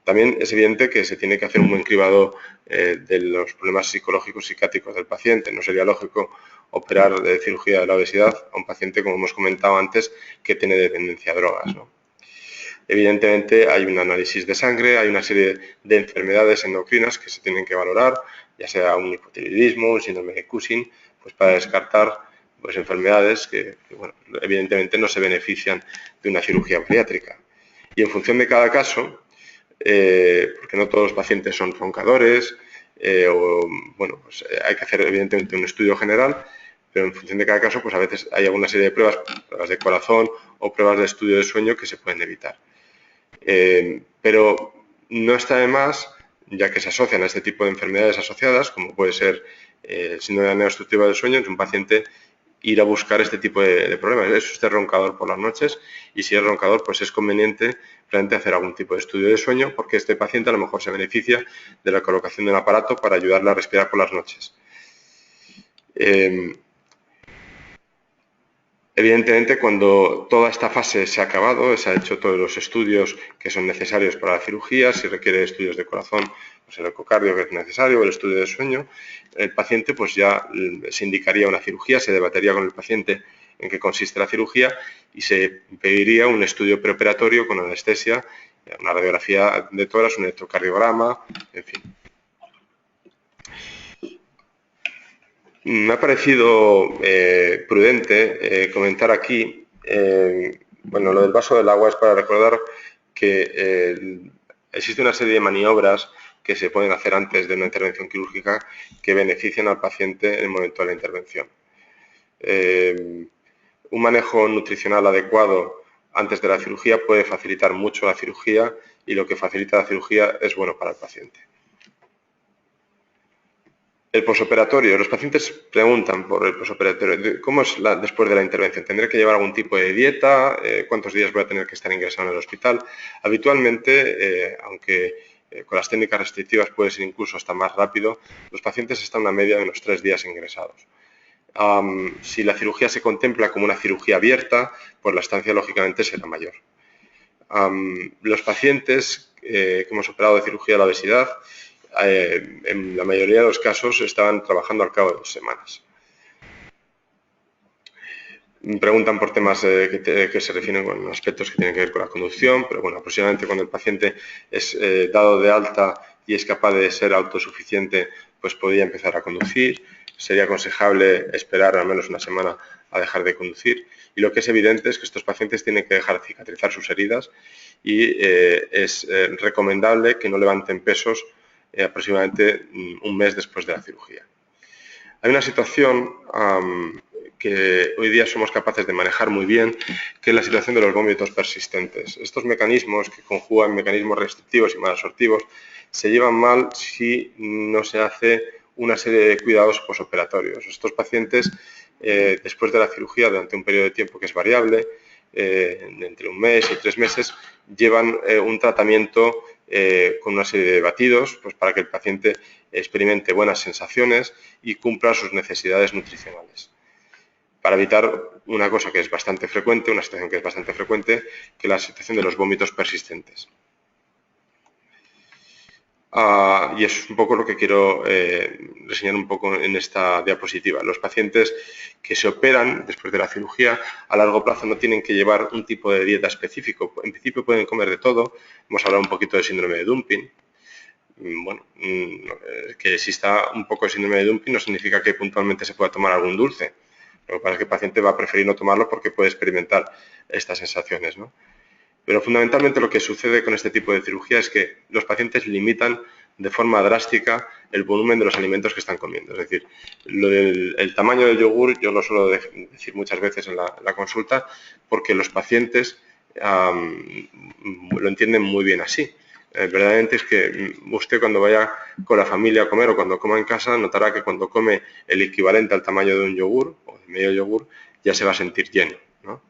También es evidente que se tiene que hacer un buen cribado de los problemas psicológicos y psiquiátricos del paciente. No sería lógico operar de cirugía de la obesidad a un paciente, como hemos comentado antes, que tiene dependencia a drogas, ¿no? Evidentemente hay un análisis de sangre, hay una serie de enfermedades endocrinas que se tienen que valorar, ya sea un hipotiroidismo, un síndrome de Cushing, pues para descartar pues, enfermedades que bueno, evidentemente no se benefician de una cirugía bariátrica. Y en función de cada caso, porque no todos los pacientes son roncadores, bueno, pues hay que hacer evidentemente un estudio general, pero en función de cada caso, pues a veces hay alguna serie de pruebas de corazón o pruebas de estudio de sueño que se pueden evitar. Pero no está de más, ya que se asocian a este tipo de enfermedades asociadas, como puede ser el síndrome de apnea obstructiva del sueño, que un paciente ir a buscar este tipo de problemas. ¿Es usted roncador por las noches? Y si es roncador, pues es conveniente realmente hacer algún tipo de estudio de sueño, porque este paciente a lo mejor se beneficia de la colocación de un aparato para ayudarle a respirar por las noches. Evidentemente, cuando toda esta fase se ha acabado, se ha hecho todos los estudios que son necesarios para la cirugía, si requiere estudios de corazón, pues el ecocardio que es necesario, el estudio de sueño, el paciente pues ya se indicaría una cirugía, se debatería con el paciente en qué consiste la cirugía y se pediría un estudio preoperatorio con anestesia, una radiografía de tórax, un electrocardiograma, en fin. Me ha parecido prudente comentar aquí, bueno, lo del vaso del agua es para recordar que existe una serie de maniobras que se pueden hacer antes de una intervención quirúrgica que benefician al paciente en el momento de la intervención. Un manejo nutricional adecuado antes de la cirugía puede facilitar mucho la cirugía y lo que facilita la cirugía es bueno para el paciente. El posoperatorio. Los pacientes preguntan por el posoperatorio. ¿Cómo es después de la intervención? ¿Tendré que llevar algún tipo de dieta? ¿Cuántos días voy a tener que estar ingresado en el hospital? Habitualmente, aunque con las técnicas restrictivas puede ser incluso hasta más rápido, los pacientes están una media de unos 3 días ingresados. Si la cirugía se contempla como una cirugía abierta, pues la estancia lógicamente será mayor. Los pacientes que hemos operado de cirugía de la obesidad, en la mayoría de los casos estaban trabajando al cabo de 2 semanas. Me preguntan por temas que se refieren con aspectos que tienen que ver con la conducción, pero bueno, aproximadamente cuando el paciente es dado de alta y es capaz de ser autosuficiente, pues podría empezar a conducir. Sería aconsejable esperar al menos una semana a dejar de conducir. Y lo que es evidente es que estos pacientes tienen que dejar cicatrizar sus heridas y es recomendable que no levanten pesos aproximadamente un mes después de la cirugía. Hay una situación que hoy día somos capaces de manejar muy bien, que es la situación de los vómitos persistentes. Estos mecanismos que conjugan mecanismos restrictivos y malabsortivos se llevan mal si no se hace una serie de cuidados posoperatorios. Estos pacientes, después de la cirugía, durante un periodo de tiempo que es variable, entre un mes y 3 meses, llevan un tratamiento con una serie de batidos pues para que el paciente experimente buenas sensaciones y cumpla sus necesidades nutricionales. Para evitar una cosa que es bastante frecuente, una situación que es bastante frecuente, que es la situación de los vómitos persistentes. Y eso es un poco lo que quiero reseñar un poco en esta diapositiva. Los pacientes que se operan después de la cirugía a largo plazo no tienen que llevar un tipo de dieta específico. En principio pueden comer de todo. Hemos hablado un poquito de síndrome de dumping. Bueno, que exista un poco de síndrome de dumping no significa que puntualmente se pueda tomar algún dulce. Lo que pasa es que el paciente va a preferir no tomarlo porque puede experimentar estas sensaciones, ¿no? Pero fundamentalmente lo que sucede con este tipo de cirugía es que los pacientes limitan de forma drástica el volumen de los alimentos que están comiendo. Es decir, el tamaño del yogur yo lo suelo decir muchas veces en la consulta porque los pacientes lo entienden muy bien así. Verdaderamente es que usted cuando vaya con la familia a comer o cuando coma en casa notará que cuando come el equivalente al tamaño de un yogur o de medio yogur ya se va a sentir lleno, ¿no?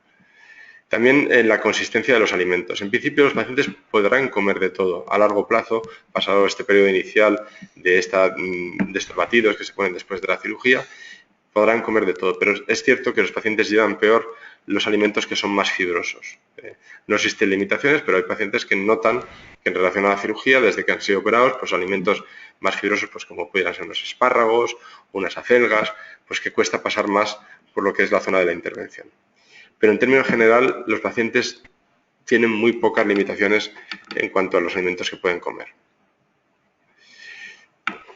También en la consistencia de los alimentos. En principio los pacientes podrán comer de todo a largo plazo, pasado este periodo inicial de estos batidos que se ponen después de la cirugía, podrán comer de todo, pero es cierto que los pacientes llevan peor los alimentos que son más fibrosos. No existen limitaciones, pero hay pacientes que notan que en relación a la cirugía, desde que han sido operados, pues alimentos más fibrosos, pues como pudieran ser unos espárragos, unas acelgas, pues que cuesta pasar más por lo que es la zona de la intervención. Pero en términos general, los pacientes tienen muy pocas limitaciones en cuanto a los alimentos que pueden comer.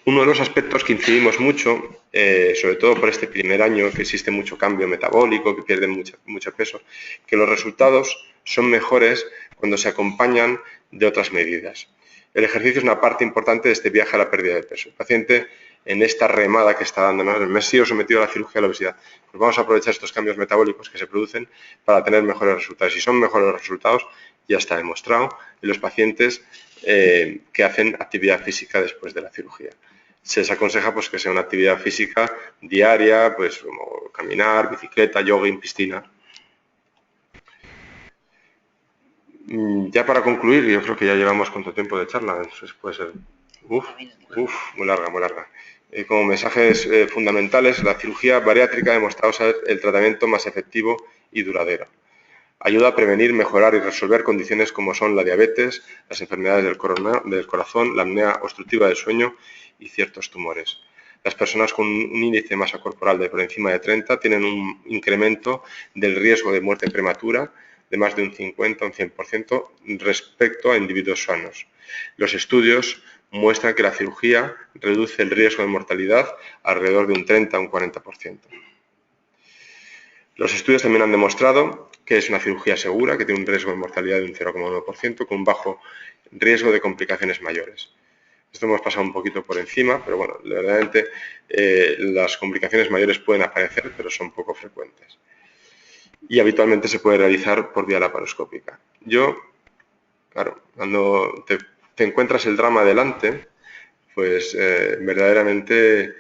Uno de los aspectos que incidimos mucho, sobre todo por este primer año, que existe mucho cambio metabólico, que pierden mucho peso, que los resultados son mejores cuando se acompañan de otras medidas. El ejercicio es una parte importante de este viaje a la pérdida de peso. El paciente, en esta remada que está dando, ¿no? Me he sido sometido a la cirugía de la obesidad. Pues vamos a aprovechar estos cambios metabólicos que se producen para tener mejores resultados. Si son mejores los resultados, ya está demostrado en los pacientes que hacen actividad física después de la cirugía. Se les aconseja pues, que sea una actividad física diaria, pues como caminar, bicicleta, jogging, piscina. Ya para concluir, yo creo que ya llevamos cuánto tiempo de charla, entonces puede ser muy larga, muy larga. Como mensajes fundamentales, la cirugía bariátrica ha demostrado ser el tratamiento más efectivo y duradera. Ayuda a prevenir, mejorar y resolver condiciones como son la diabetes, las enfermedades del corazón, la apnea obstructiva del sueño y ciertos tumores. Las personas con un índice de masa corporal de por encima de 30 tienen un incremento del riesgo de muerte prematura de más de un 50 o un 100% respecto a individuos sanos. Los estudios muestran que la cirugía reduce el riesgo de mortalidad alrededor de un 30 a un 40%. Los estudios también han demostrado que es una cirugía segura, que tiene un riesgo de mortalidad de un 0,1% con un bajo riesgo de complicaciones mayores. Esto hemos pasado un poquito por encima, pero bueno, verdaderamente las complicaciones mayores pueden aparecer, pero son poco frecuentes. Y habitualmente se puede realizar por vía laparoscópica. Claro, cuando te encuentras el drama delante, pues verdaderamente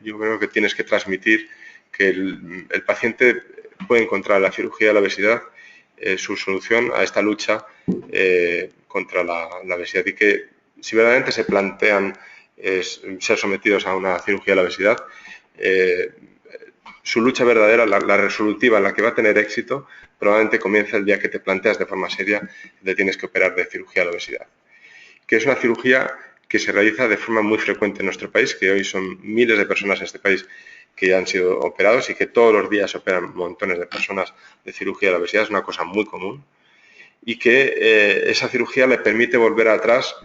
yo creo que tienes que transmitir que el paciente puede encontrar en la cirugía de la obesidad su solución a esta lucha contra la obesidad, y que si verdaderamente se plantean ser sometidos a una cirugía de la obesidad, su lucha verdadera, la resolutiva, en la que va a tener éxito, probablemente comienza el día que te planteas de forma seria que te tienes que operar de cirugía de la obesidad, que es una cirugía que se realiza de forma muy frecuente en nuestro país, que hoy son miles de personas en este país que ya han sido operados y que todos los días operan montones de personas de cirugía de la obesidad. Es una cosa muy común y que esa cirugía le permite volver atrás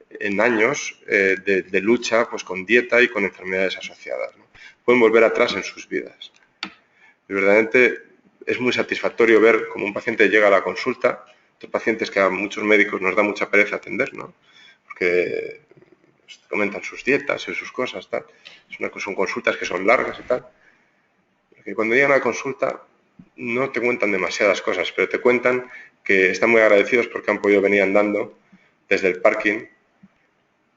en años de lucha pues, con dieta y con enfermedades asociadas, ¿no? Pueden volver atrás en sus vidas. Y verdaderamente es muy satisfactorio ver cómo un paciente llega a la consulta, estos pacientes que a muchos médicos nos da mucha pereza atender, ¿no? Porque comentan sus dietas y sus cosas, tal. Son consultas que son largas y tal. Porque cuando llegan a la consulta no te cuentan demasiadas cosas, pero te cuentan que están muy agradecidos porque han podido venir andando desde el parking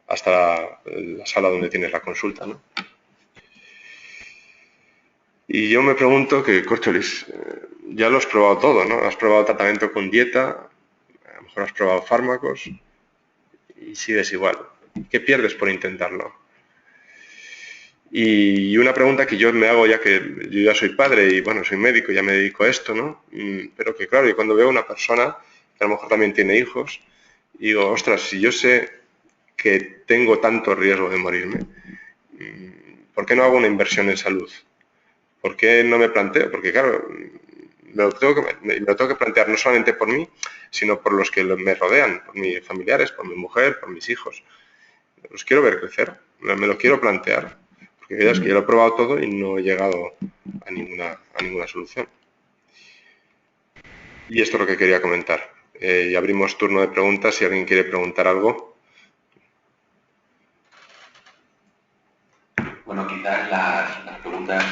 hasta la sala donde tienes la consulta, ¿no? Y yo me pregunto que, córcholis, ya lo has probado todo, ¿no? Has probado tratamiento con dieta, a lo mejor has probado fármacos y sigues igual. ¿Qué pierdes por intentarlo? Y una pregunta que yo me hago, ya que yo ya soy padre y bueno, soy médico, ya me dedico a esto, ¿no? Pero que claro, y cuando veo a una persona que a lo mejor también tiene hijos, digo, ostras, si yo sé que tengo tanto riesgo de morirme, ¿por qué no hago una inversión en salud? ¿Por qué no me planteo? Porque claro, me lo tengo que plantear no solamente por mí, sino por los que me rodean, por mis familiares, por mi mujer, por mis hijos. Los quiero ver crecer, me lo quiero plantear. Porque es que yo lo he probado todo y no he llegado a ninguna solución. Y esto es lo que quería comentar. Y abrimos turno de preguntas si alguien quiere preguntar algo. Bueno, quizás las preguntas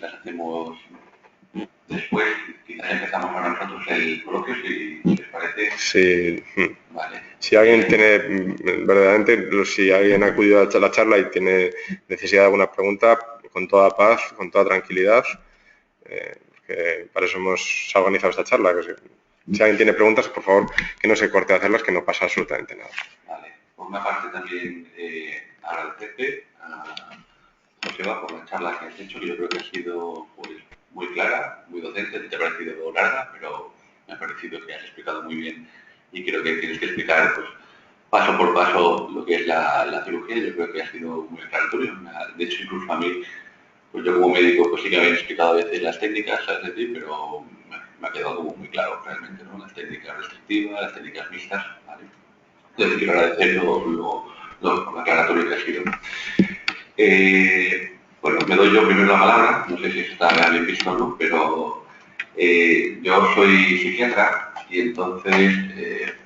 las hacemos después. Quizás empezamos ahora nosotros el coloquio, si les parece. Sí. Vale. Si alguien tiene, verdaderamente, si alguien ha acudido a la charla y tiene necesidad de alguna pregunta, con toda paz, con toda tranquilidad, que para eso hemos organizado esta charla. Si alguien tiene preguntas, por favor, que no se corte a hacerlas, que no pasa absolutamente nada. Vale. Por una parte también agradecerte a Joseba por la charla que has hecho, que yo creo que ha sido pues, muy clara, muy docente. Te ha parecido larga, pero me ha parecido que has explicado muy bien y creo que tienes que explicar pues, paso por paso lo que es la cirugía. Yo creo que ha sido muy aclaratorio. De hecho, incluso a mí, pues yo como médico, pues sí que había explicado a veces las técnicas, ¿sabes? Pero me ha quedado como muy claro realmente, ¿no? Las técnicas restrictivas, las técnicas mixtas, ¿vale? Entonces quiero agradecer lo aclaratorio que ha sido. Bueno, me doy yo primero la palabra, no sé si está bien visto o no, pero yo soy psiquiatra y entonces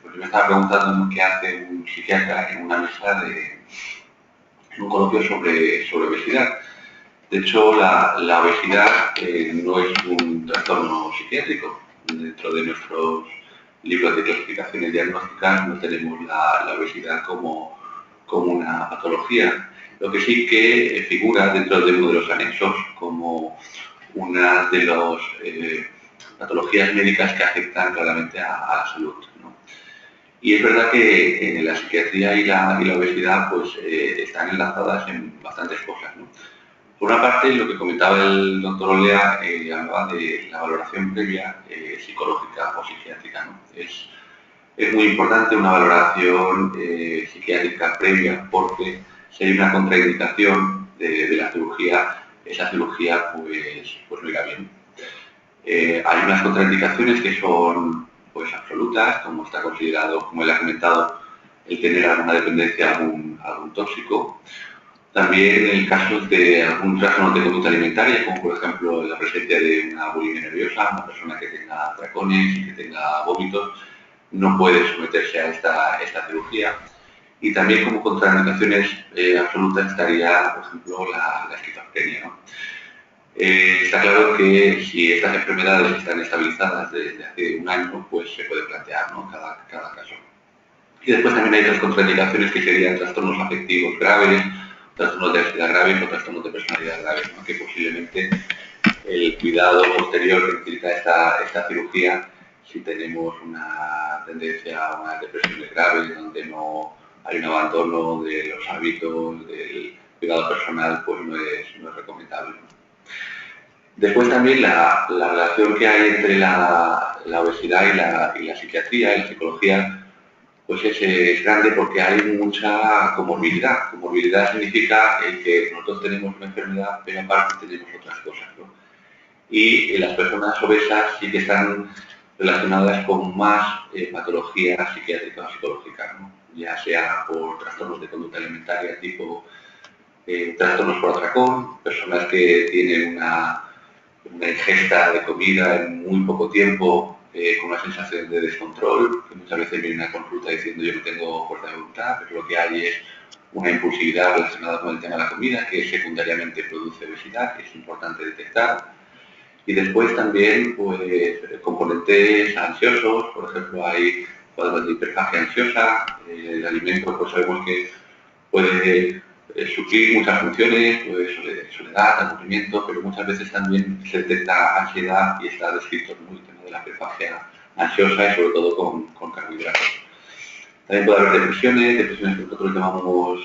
pues me estaba preguntando qué hace un psiquiatra en una mesa en un coloquio sobre obesidad. De hecho, la obesidad no es un trastorno psiquiátrico. Dentro de nuestros libros de clasificaciones diagnósticas no tenemos la obesidad como una patología. Lo que sí que figura dentro de uno de los anexos como una de las patologías médicas que afectan claramente a la salud, ¿no? Y es verdad que la psiquiatría y la obesidad pues, están enlazadas en bastantes cosas, ¿no? Por una parte, lo que comentaba el doctor Olea, hablaba de la valoración previa psicológica o psiquiátrica, ¿no? Es muy importante una valoración psiquiátrica previa, porque si hay una contraindicación de la cirugía, esa cirugía pues no irá bien. Hay unas contraindicaciones que son pues absolutas, como está considerado, como él ha comentado, el tener alguna dependencia a algún tóxico. También en casos de algún trastorno de conducta alimentaria, como por ejemplo la presencia de una bulimia nerviosa, una persona que tenga atracones y que tenga vómitos, no puede someterse a esta cirugía. Y también como contraindicaciones absolutas estaría, por ejemplo, la esquizofrenia, ¿no? Está claro que si estas enfermedades están estabilizadas desde hace un año, pues se puede plantear, ¿no?, cada caso. Y después también hay otras contraindicaciones que serían trastornos afectivos graves, trastornos de ansiedad graves o trastornos de personalidad graves, ¿no?, que posiblemente el cuidado posterior que necesita esta cirugía, si tenemos una tendencia a una depresión grave, donde no hay un abandono de los hábitos, del cuidado personal, pues no es recomendable. Después también la relación que hay entre la obesidad y la psiquiatría y la psicología, pues es grande, porque hay mucha comorbilidad. Comorbilidad significa que nosotros tenemos una enfermedad, pero aparte tenemos otras cosas, ¿no? Y las personas obesas sí que están relacionadas con más patologías psiquiátricas o psicológicas, ¿no?, ya sea por trastornos de conducta alimentaria tipo trastornos por atracón, personas que tienen una ingesta de comida en muy poco tiempo, con una sensación de descontrol, que muchas veces vienen a consulta diciendo yo no tengo fuerza de voluntad, pero lo que hay es una impulsividad relacionada con el tema de la comida, que secundariamente produce obesidad, que es importante detectar. Y después también pues componentes ansiosos, por ejemplo hay cuadros de hiperfagia ansiosa, el alimento pues sabemos que puede suplir muchas funciones, pues soledad, aburrimiento, pero muchas veces también se detecta ansiedad y está descrito el tema de la hiperfagia ansiosa y sobre todo con carbohidratos. También puede haber depresiones que nosotros llamamos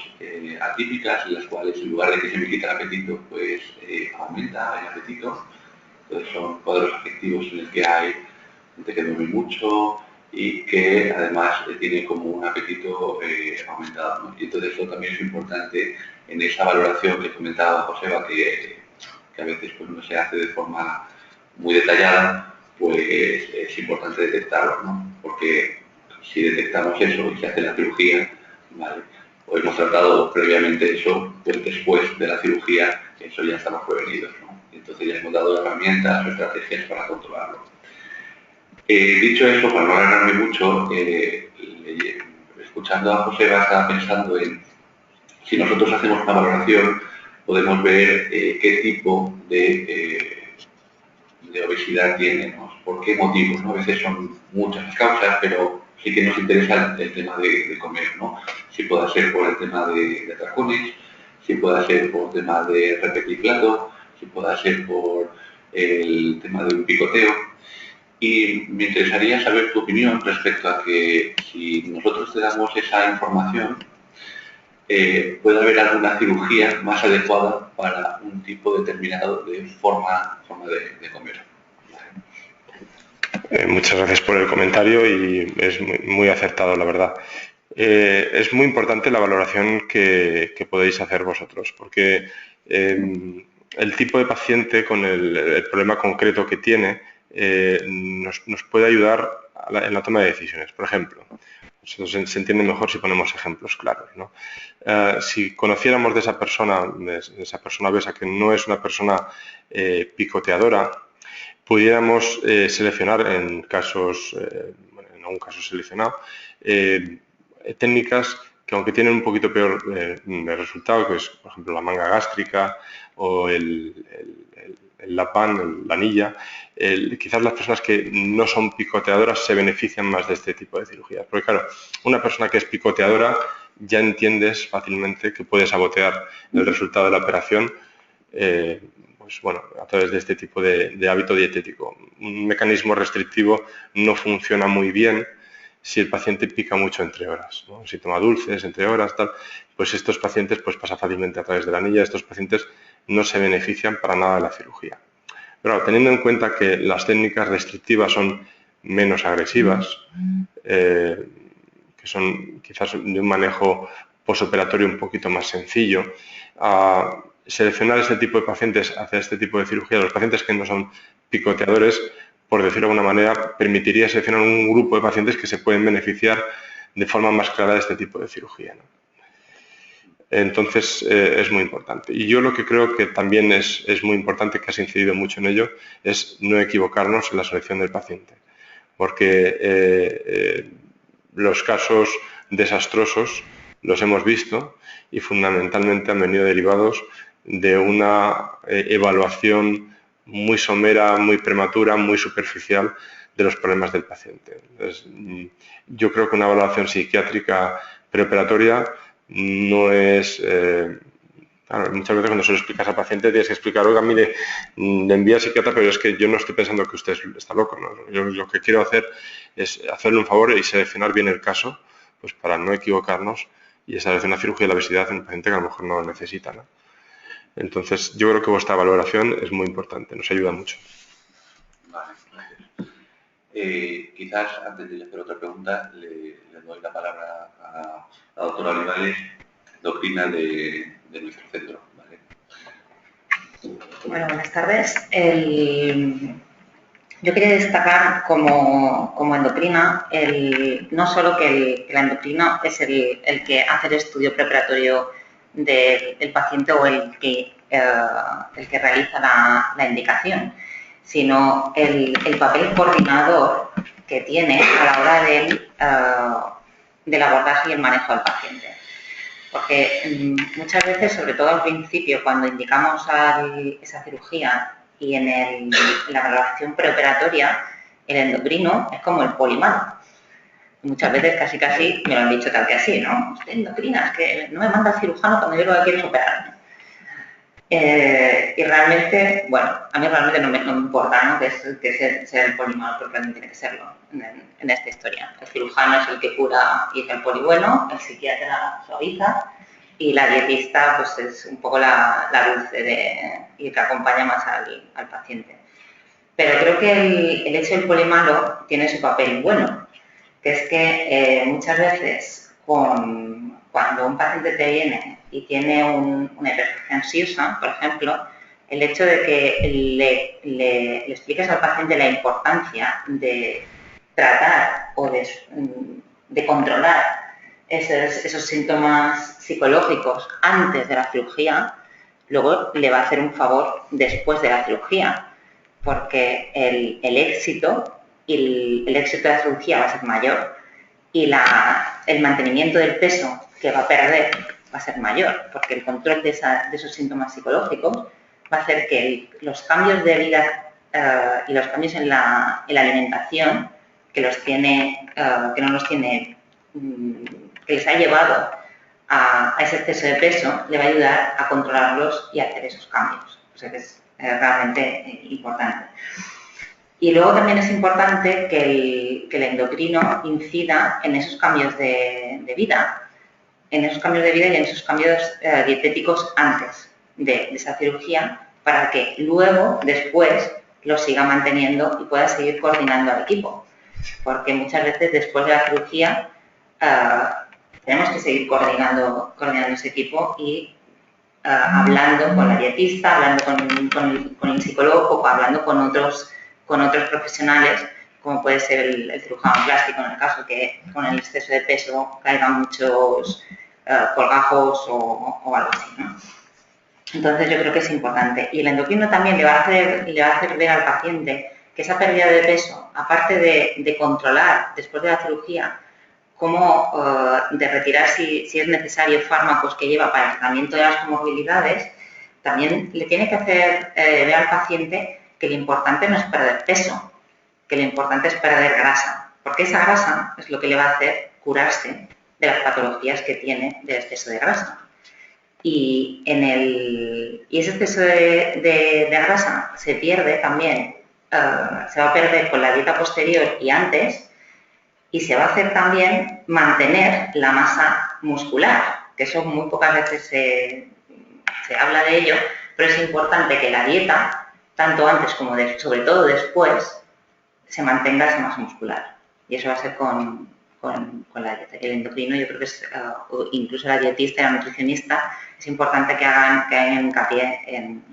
atípicas, en las cuales en lugar de que se me quita el apetito, pues aumenta el apetito. Entonces son cuadros afectivos en los que hay gente que duerme mucho y que además tiene como un apetito aumentado, ¿no? Y entonces eso también es importante en esa valoración que comentaba Joseba, que a veces pues no se hace de forma muy detallada, pues es importante detectarlo, ¿no? Porque si detectamos eso y se hace la cirugía, ¿vale?, o hemos tratado previamente eso, pues después de la cirugía, eso ya estamos prevenidos, ¿no? Entonces ya hemos dado herramientas o estrategias para controlarlo. Dicho eso, para no alargarme mucho, escuchando a Joseba estaba pensando en si nosotros hacemos una valoración, podemos ver qué tipo de obesidad tiene, ¿no?, por qué motivos, ¿no? A veces son muchas las causas, pero sí que nos interesa el tema de comer, ¿no? Si puede ser por el tema de atracones, si puede ser por el tema de repetir plato, si puede ser por el tema de un picoteo. Y me interesaría saber tu opinión respecto a que si nosotros te damos esa información, puede haber alguna cirugía más adecuada para un tipo determinado de forma de comer. Muchas gracias por el comentario y es muy acertado, la verdad. Es muy importante la valoración que podéis hacer vosotros, porque el tipo de paciente con el problema concreto que tiene nos puede ayudar en la toma de decisiones. Por ejemplo, se entiende mejor si ponemos ejemplos claros, ¿no? Si conociéramos de esa persona obesa, que no es una persona picoteadora, pudiéramos seleccionar en algún caso seleccionado, técnicas que, aunque tienen un poquito peor resultado, que es, por ejemplo, la manga gástrica o el lapán, la anilla, quizás las personas que no son picoteadoras se benefician más de este tipo de cirugías. Porque, claro, una persona que es picoteadora ya entiendes fácilmente que puede sabotear el resultado de la operación, pues bueno, a través de este tipo de hábito dietético. Un mecanismo restrictivo no funciona muy bien si el paciente pica mucho entre horas, ¿no? Si toma dulces entre horas, tal, pues estos pacientes pues pasa fácilmente a través de la anilla. Estos pacientes no se benefician para nada de la cirugía. Pero teniendo en cuenta que las técnicas restrictivas son menos agresivas, que son quizás de un manejo posoperatorio un poquito más sencillo, seleccionar este tipo de pacientes hacia este tipo de cirugía, los pacientes que no son picoteadores, por decirlo de alguna manera, permitiría seleccionar un grupo de pacientes que se pueden beneficiar de forma más clara de este tipo de cirugía, ¿no? Entonces, es muy importante. Y yo lo que creo que también es muy importante, que has incidido mucho en ello, es no equivocarnos en la selección del paciente. Porque los casos desastrosos los hemos visto y fundamentalmente han venido derivados de una evaluación muy somera, muy prematura, muy superficial de los problemas del paciente. Entonces, yo creo que una evaluación psiquiátrica preoperatoria no es... claro, muchas veces cuando se lo explicas al paciente tienes que explicar, oiga, mire, le envía al psiquiatra, pero es que yo no estoy pensando que usted está loco, ¿no? Yo lo que quiero hacer es hacerle un favor y seleccionar bien el caso, pues para no equivocarnos y establecer una cirugía de la obesidad en un paciente que a lo mejor no lo necesita, ¿no? Entonces, yo creo que vuestra valoración es muy importante, nos ayuda mucho. Vale, gracias. Quizás antes de hacer otra pregunta, le doy la palabra a la doctora Olivares, endocrina de nuestro centro. ¿Vale? Bueno, buenas tardes. Yo quería destacar como endocrina no solo que la endocrina es el que hace el estudio preparatorio del paciente o el que realiza la indicación, sino el papel coordinador que tiene a la hora del abordaje y el manejo del paciente. Porque muchas veces, sobre todo al principio, cuando indicamos esa cirugía y en la valoración preoperatoria, el endocrino es como el poli malo. Muchas veces casi me lo han dicho tal que así, ¿no? Usted endocrina, es que no me manda al cirujano cuando yo lo que quiero es operarme. Y realmente, bueno, a mí realmente no me importa, ¿no? que sea el poli malo, porque realmente tiene que serlo en esta historia. El cirujano es el que cura y es el poli bueno, el psiquiatra suaviza y la dietista pues es un poco la dulce y que acompaña más al paciente. Pero creo que el hecho del poli malo tiene su papel bueno, que es que muchas veces cuando un paciente te viene y tiene una hipertrofia ansiosa, por ejemplo, el hecho de que le expliques al paciente la importancia de tratar o de controlar esos síntomas psicológicos antes de la cirugía, luego le va a hacer un favor después de la cirugía, porque el éxito de la cirugía va a ser mayor y el mantenimiento del peso que va a perder va a ser mayor, porque el control de esos síntomas psicológicos va a hacer que los cambios de vida y los cambios en la alimentación que no los tiene, que les ha llevado a ese exceso de peso, le va a ayudar a controlarlos y a hacer esos cambios. O sea que es realmente importante. Y luego también es importante que el endocrino incida en esos cambios de vida, y en esos cambios dietéticos antes de esa cirugía, para que luego, después, lo siga manteniendo y pueda seguir coordinando al equipo. Porque muchas veces después de la cirugía tenemos que seguir coordinando ese equipo y hablando con la dietista, hablando con el psicólogo o hablando con otros profesionales, como puede ser el cirujano plástico, en el caso que con el exceso de peso caigan muchos colgajos o algo así, ¿no? Entonces yo creo que es importante. Y el endocrino también le va a hacer ver al paciente que esa pérdida de peso, aparte de controlar después de la cirugía, cómo de retirar si es necesario fármacos que lleva para el tratamiento de las comorbilidades, también le tiene que hacer ver al paciente que lo importante no es perder peso, que lo importante es perder grasa, porque esa grasa es lo que le va a hacer curarse de las patologías que tiene del exceso de grasa. Y ese exceso de grasa se pierde también, se va a perder con la dieta posterior y antes, y se va a hacer también mantener la masa muscular, que eso muy pocas veces se habla de ello, pero es importante que la dieta, tanto antes como sobre todo después, se mantenga esa masa muscular. Y eso va a ser con la dieta. El endocrino, yo creo que es, incluso la dietista y la nutricionista, es importante que hagan hincapié en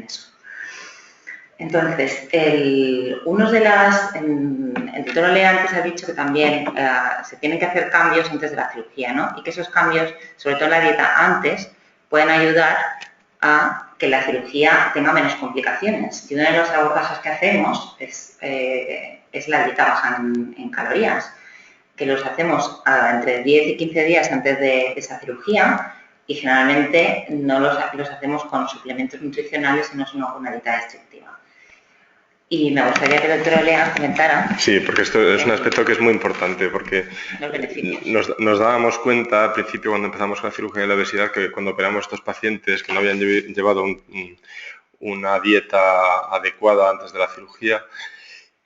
eso. Entonces, uno de el doctor Olea antes ha dicho que también se tienen que hacer cambios antes de la cirugía, ¿no? Y que esos cambios, sobre todo en la dieta antes, pueden ayudar a que la cirugía tenga menos complicaciones. Y uno de los abordajes que hacemos es la dieta baja en calorías, que los hacemos entre 10 y 15 días antes de esa cirugía y generalmente no los hacemos con suplementos nutricionales, sino con una dieta restrictiva. Y me gustaría que el doctor Olea comentara. Sí, porque esto es un aspecto que es muy importante, porque nos dábamos cuenta al principio cuando empezamos con la cirugía de la obesidad que cuando operamos a estos pacientes que no habían llevado una dieta adecuada antes de la cirugía,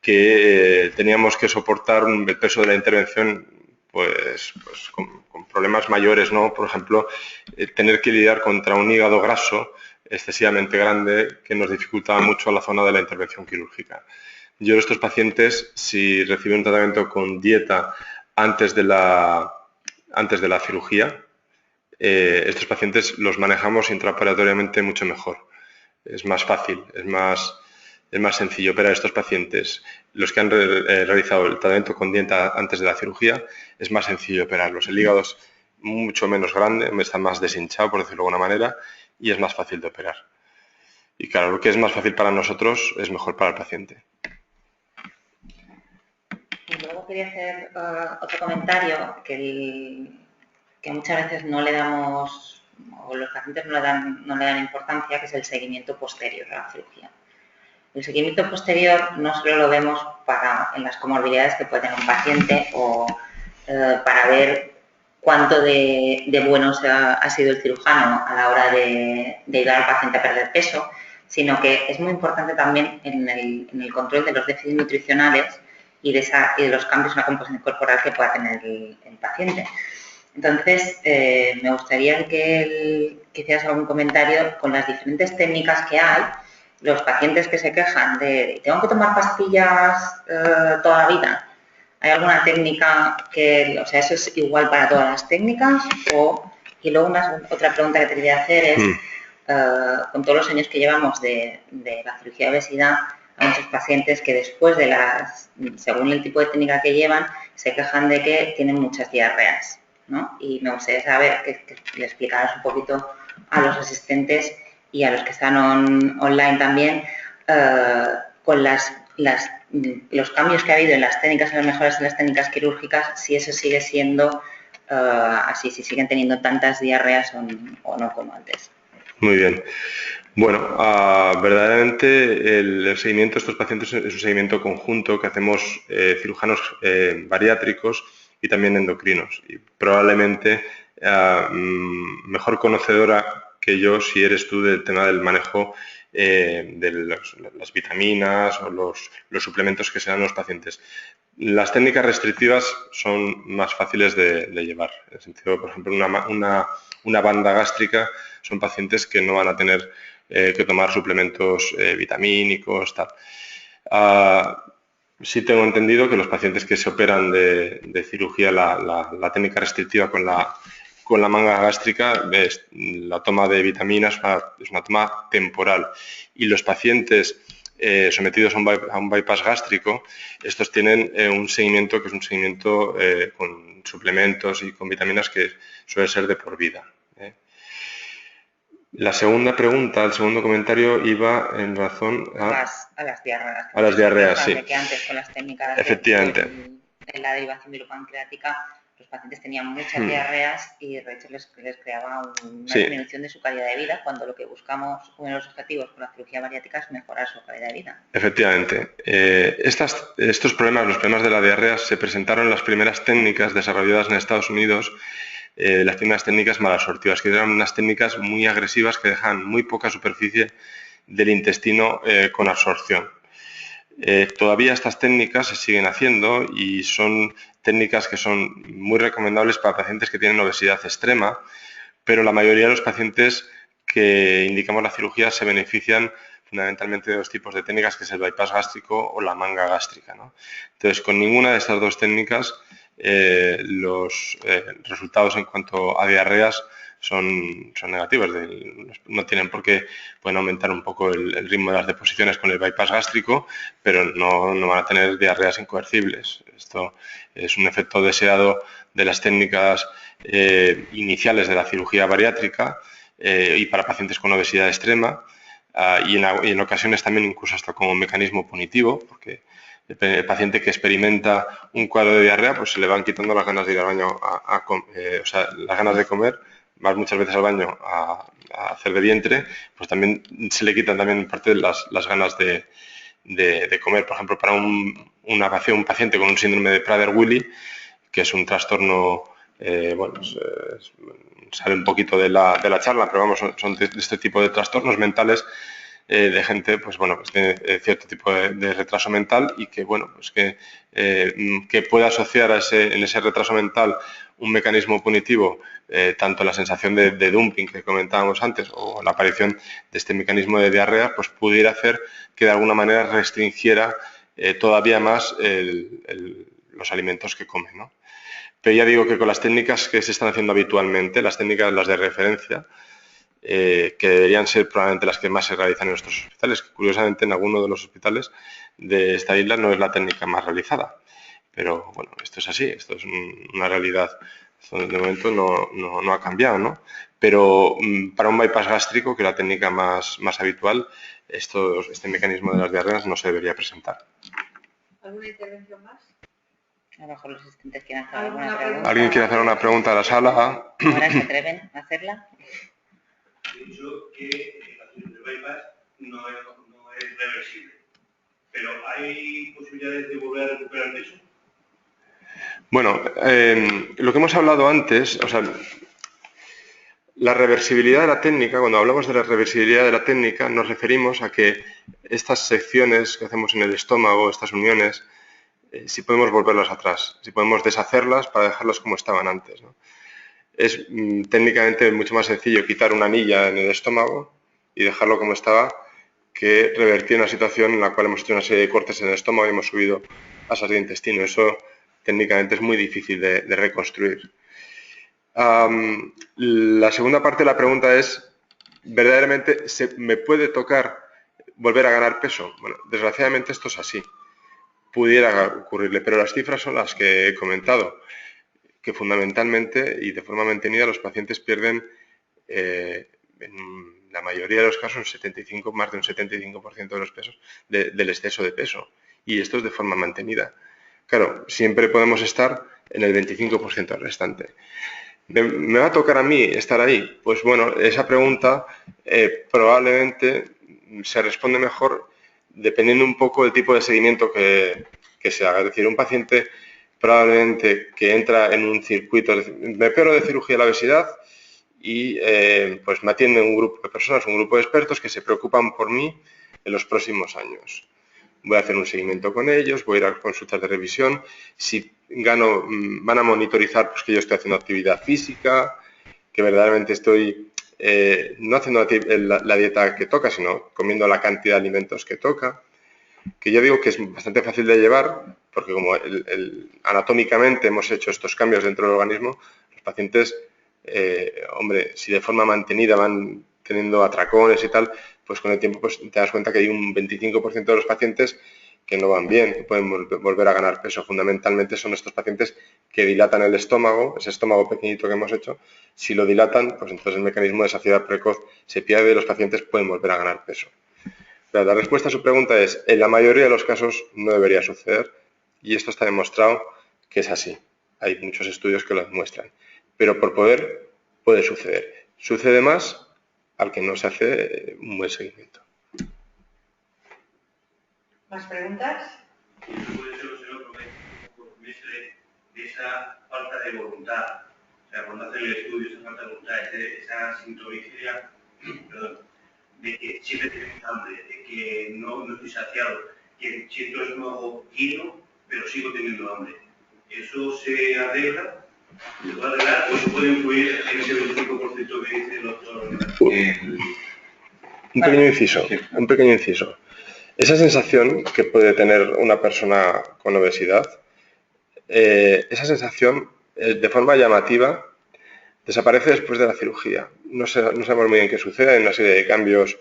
que teníamos que soportar el peso de la intervención pues con problemas mayores, ¿no? Por ejemplo, tener que lidiar contra un hígado graso excesivamente grande que nos dificultaba mucho la zona de la intervención quirúrgica. Yo estos pacientes, si reciben un tratamiento con dieta antes de la cirugía, estos pacientes los manejamos intraoperatoriamente mucho mejor. Es más fácil, es más sencillo operar a estos pacientes. Los que han realizado el tratamiento con dieta antes de la cirugía, es más sencillo operarlos. El hígado es mucho menos grande, está más deshinchado, por decirlo de alguna manera, y es más fácil de operar. Y claro, lo que es más fácil para nosotros es mejor para el paciente. Y luego quería hacer otro comentario que muchas veces no le damos, o los pacientes no le dan importancia, que es el seguimiento posterior a la cirugía. El seguimiento posterior no solo lo vemos en las comorbilidades que puede tener un paciente o para ver cuánto de bueno ha sido el cirujano a la hora de ayudar al paciente a perder peso, sino que es muy importante también en el control de los déficits nutricionales y de los cambios en la composición corporal que pueda tener el paciente. Entonces, me gustaría que hicieras algún comentario con las diferentes técnicas que hay. Los pacientes que se quejan de ¿tengo que tomar pastillas toda la vida? ¿Hay alguna técnica o sea, eso es igual para todas las técnicas? Y luego otra pregunta que te quería hacer es, con todos los años que llevamos de la cirugía de obesidad, hay muchos pacientes que después según el tipo de técnica que llevan, se quejan de que tienen muchas diarreas, ¿no? Y me gustaría saber que le explicaras un poquito a los asistentes y a los que están online también, con los cambios que ha habido en las técnicas, en las mejoras en las técnicas quirúrgicas, si eso sigue siendo así, si siguen teniendo tantas diarreas o no como antes. Muy bien. Bueno, verdaderamente el seguimiento de estos pacientes es un seguimiento conjunto que hacemos cirujanos bariátricos y también endocrinos. Y probablemente mejor conocedora que yo si eres tú del tema del manejo de las vitaminas o los suplementos que se dan a los pacientes. Las técnicas restrictivas son más fáciles de llevar. En el sentido, por ejemplo, una banda gástrica son pacientes que no van a tener que tomar suplementos vitamínicos, tal. Sí tengo entendido que los pacientes que se operan de cirugía, la técnica restrictiva con la manga gástrica, la toma de vitaminas es una toma temporal. Y los pacientes sometidos a un bypass gástrico, estos tienen un seguimiento que es un seguimiento con suplementos y con vitaminas que suele ser de por vida. La segunda pregunta, el segundo comentario iba en razón a las diarreas. A las diarreas, sí. Que antes con las técnicas efectivamente de la derivación bilipancreática, los pacientes tenían muchas diarreas y de hecho les creaba una disminución de su calidad de vida, cuando lo que buscamos, uno de los objetivos con la cirugía bariátrica es mejorar su calidad de vida. Efectivamente. Estos problemas, los problemas de la diarrea, se presentaron en las primeras técnicas desarrolladas en Estados Unidos, las primeras técnicas malabsortivas, que eran unas técnicas muy agresivas que dejan muy poca superficie del intestino con absorción. Todavía estas técnicas se siguen haciendo y son técnicas que son muy recomendables para pacientes que tienen obesidad extrema, pero la mayoría de los pacientes que indicamos la cirugía se benefician fundamentalmente de dos tipos de técnicas, que es el bypass gástrico o la manga gástrica, ¿no? Entonces, con ninguna de estas dos técnicas los resultados en cuanto a diarreas son negativos. No tienen por qué, pueden aumentar un poco el ritmo de las deposiciones con el bypass gástrico, pero no van a tener diarreas incoercibles. Esto es un efecto deseado de las técnicas iniciales de la cirugía bariátrica y para pacientes con obesidad extrema y en ocasiones también incluso hasta como mecanismo punitivo, porque el paciente que experimenta un cuadro de diarrea, pues se le van quitando las ganas de ir al baño, o sea, las ganas de comer, vas muchas veces al baño a hacer de vientre, pues también se le quitan también parte de las ganas de comer. Por ejemplo, para un paciente con un síndrome de Prader-Willi, que es un trastorno, sale un poquito de la charla, pero vamos, son de este tipo de trastornos mentales de gente, pues bueno, que tiene cierto tipo de retraso mental y que, bueno, pues que puede asociar en ese retraso mental un mecanismo punitivo, tanto la sensación de dumping que comentábamos antes o la aparición de este mecanismo de diarrea, pues pudiera hacer que de alguna manera restringiera todavía más los alimentos que comen, ¿no? Pero ya digo que con las técnicas que se están haciendo habitualmente, las técnicas, las de referencia, que deberían ser probablemente las que más se realizan en nuestros hospitales, que curiosamente en alguno de los hospitales de esta isla no es la técnica más realizada. Pero bueno, esto es así, esto es una realidad. Esto de momento no ha cambiado, ¿no? Pero para un bypass gástrico, que es la técnica más habitual, este mecanismo de las diarreas no se debería presentar. ¿Alguna intervención más? A lo mejor los asistentes quieren hacer alguna pregunta. ¿Alguien quiere hacer una pregunta a la sala? ¿Ahora se atreven a hacerla? He dicho que la cirugía de bypass no es reversible, pero ¿hay posibilidades de volver a recuperar peso? Bueno, lo que hemos hablado antes, o sea, la reversibilidad de la técnica, cuando hablamos de la reversibilidad de la técnica, nos referimos a que estas secciones que hacemos en el estómago, estas uniones, si podemos volverlas atrás, si podemos deshacerlas para dejarlas como estaban antes, ¿no? Es técnicamente mucho más sencillo quitar una anilla en el estómago y dejarlo como estaba que revertir una situación en la cual hemos hecho una serie de cortes en el estómago y hemos subido asas de intestino. Eso técnicamente es muy difícil de reconstruir. La segunda parte de la pregunta es, ¿verdaderamente me puede tocar volver a ganar peso? Bueno, desgraciadamente esto es así. Pudiera ocurrirle, pero las cifras son las que he comentado, que fundamentalmente y de forma mantenida los pacientes pierden en la mayoría de los casos más de un 75% de los pesos del exceso de peso, y esto es de forma mantenida. Claro, siempre podemos estar en el 25% restante. ¿Me va a tocar a mí estar ahí? Pues bueno, esa pregunta probablemente se responde mejor dependiendo un poco del tipo de seguimiento que se haga. Es decir, un paciente probablemente que entra en un circuito, me opero de cirugía de la obesidad y pues me atiende un grupo de personas, un grupo de expertos que se preocupan por mí en los próximos años. Voy a hacer un seguimiento con ellos, voy a ir a consultas de revisión. Si gano, van a monitorizar pues, que yo estoy haciendo actividad física, que verdaderamente estoy no haciendo la dieta que toca, sino comiendo la cantidad de alimentos que toca. Que yo digo que es bastante fácil de llevar, porque como anatómicamente hemos hecho estos cambios dentro del organismo, los pacientes, hombre, si de forma mantenida van teniendo atracones y tal, pues con el tiempo pues, te das cuenta que hay un 25% de los pacientes que no van bien, que pueden volver a ganar peso. Fundamentalmente son estos pacientes que dilatan el estómago, ese estómago pequeñito que hemos hecho. Si lo dilatan, pues entonces el mecanismo de saciedad precoz se pierde y los pacientes pueden volver a ganar peso. Pero la respuesta a su pregunta es, en la mayoría de los casos no debería suceder, y esto está demostrado que es así. Hay muchos estudios que lo demuestran. Pero por poder, puede suceder. Sucede más al que no se hace un buen seguimiento. ¿Más preguntas? Puede ser, señor, de esa falta de voluntad. O sea, cuando hacen el estudio, esa falta de voluntad, esa sintomatología, perdón, de que siempre tenemos hambre, de que no estoy saciado, que siento el estómago lleno, pero sigo teniendo hambre. ¿Eso se arregla? ¿Se puede arreglar o se puede influir en ese 25% que dice el doctor? Un pequeño inciso. Esa sensación que puede tener una persona con obesidad, esa sensación, de forma llamativa, desaparece después de la cirugía. No sabemos muy bien qué sucede, hay una serie de cambios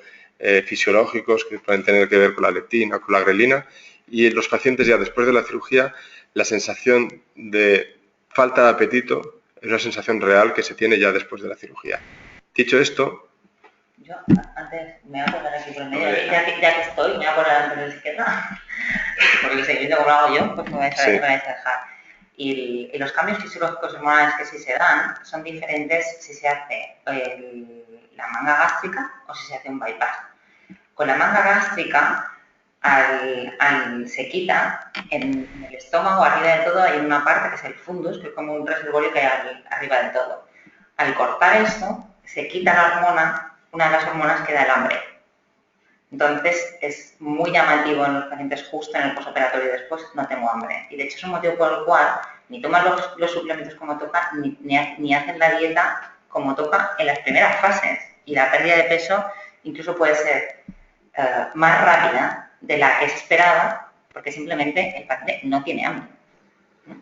fisiológicos que pueden tener que ver con la leptina, con la grelina, y en los pacientes ya después de la cirugía, la sensación de falta de apetito es una sensación real que se tiene ya después de la cirugía. Dicho esto... Yo antes me voy a poner aquí por el medio, ya que estoy, me voy a poner antes de la izquierda, porque el seguimiento como lo hago yo, pues me vais a dejar. Y los cambios fisiológicos hormonales que sí se dan son diferentes si se hace la manga gástrica o si se hace un bypass. Con la manga gástrica, se quita en el estómago, arriba de todo, hay una parte que es el fundus, que es como un reservorio que hay arriba de todo. Al cortar eso, se quita la hormona, una de las hormonas que da el hambre. Entonces, es muy llamativo en los pacientes justo en el postoperatorio y después no tengo hambre. Y de hecho es un motivo por el cual ni toman los suplementos como toca, ni hacen la dieta como toca en las primeras fases. Y la pérdida de peso incluso puede ser más rápida de la que se esperaba, porque simplemente el paciente no tiene hambre.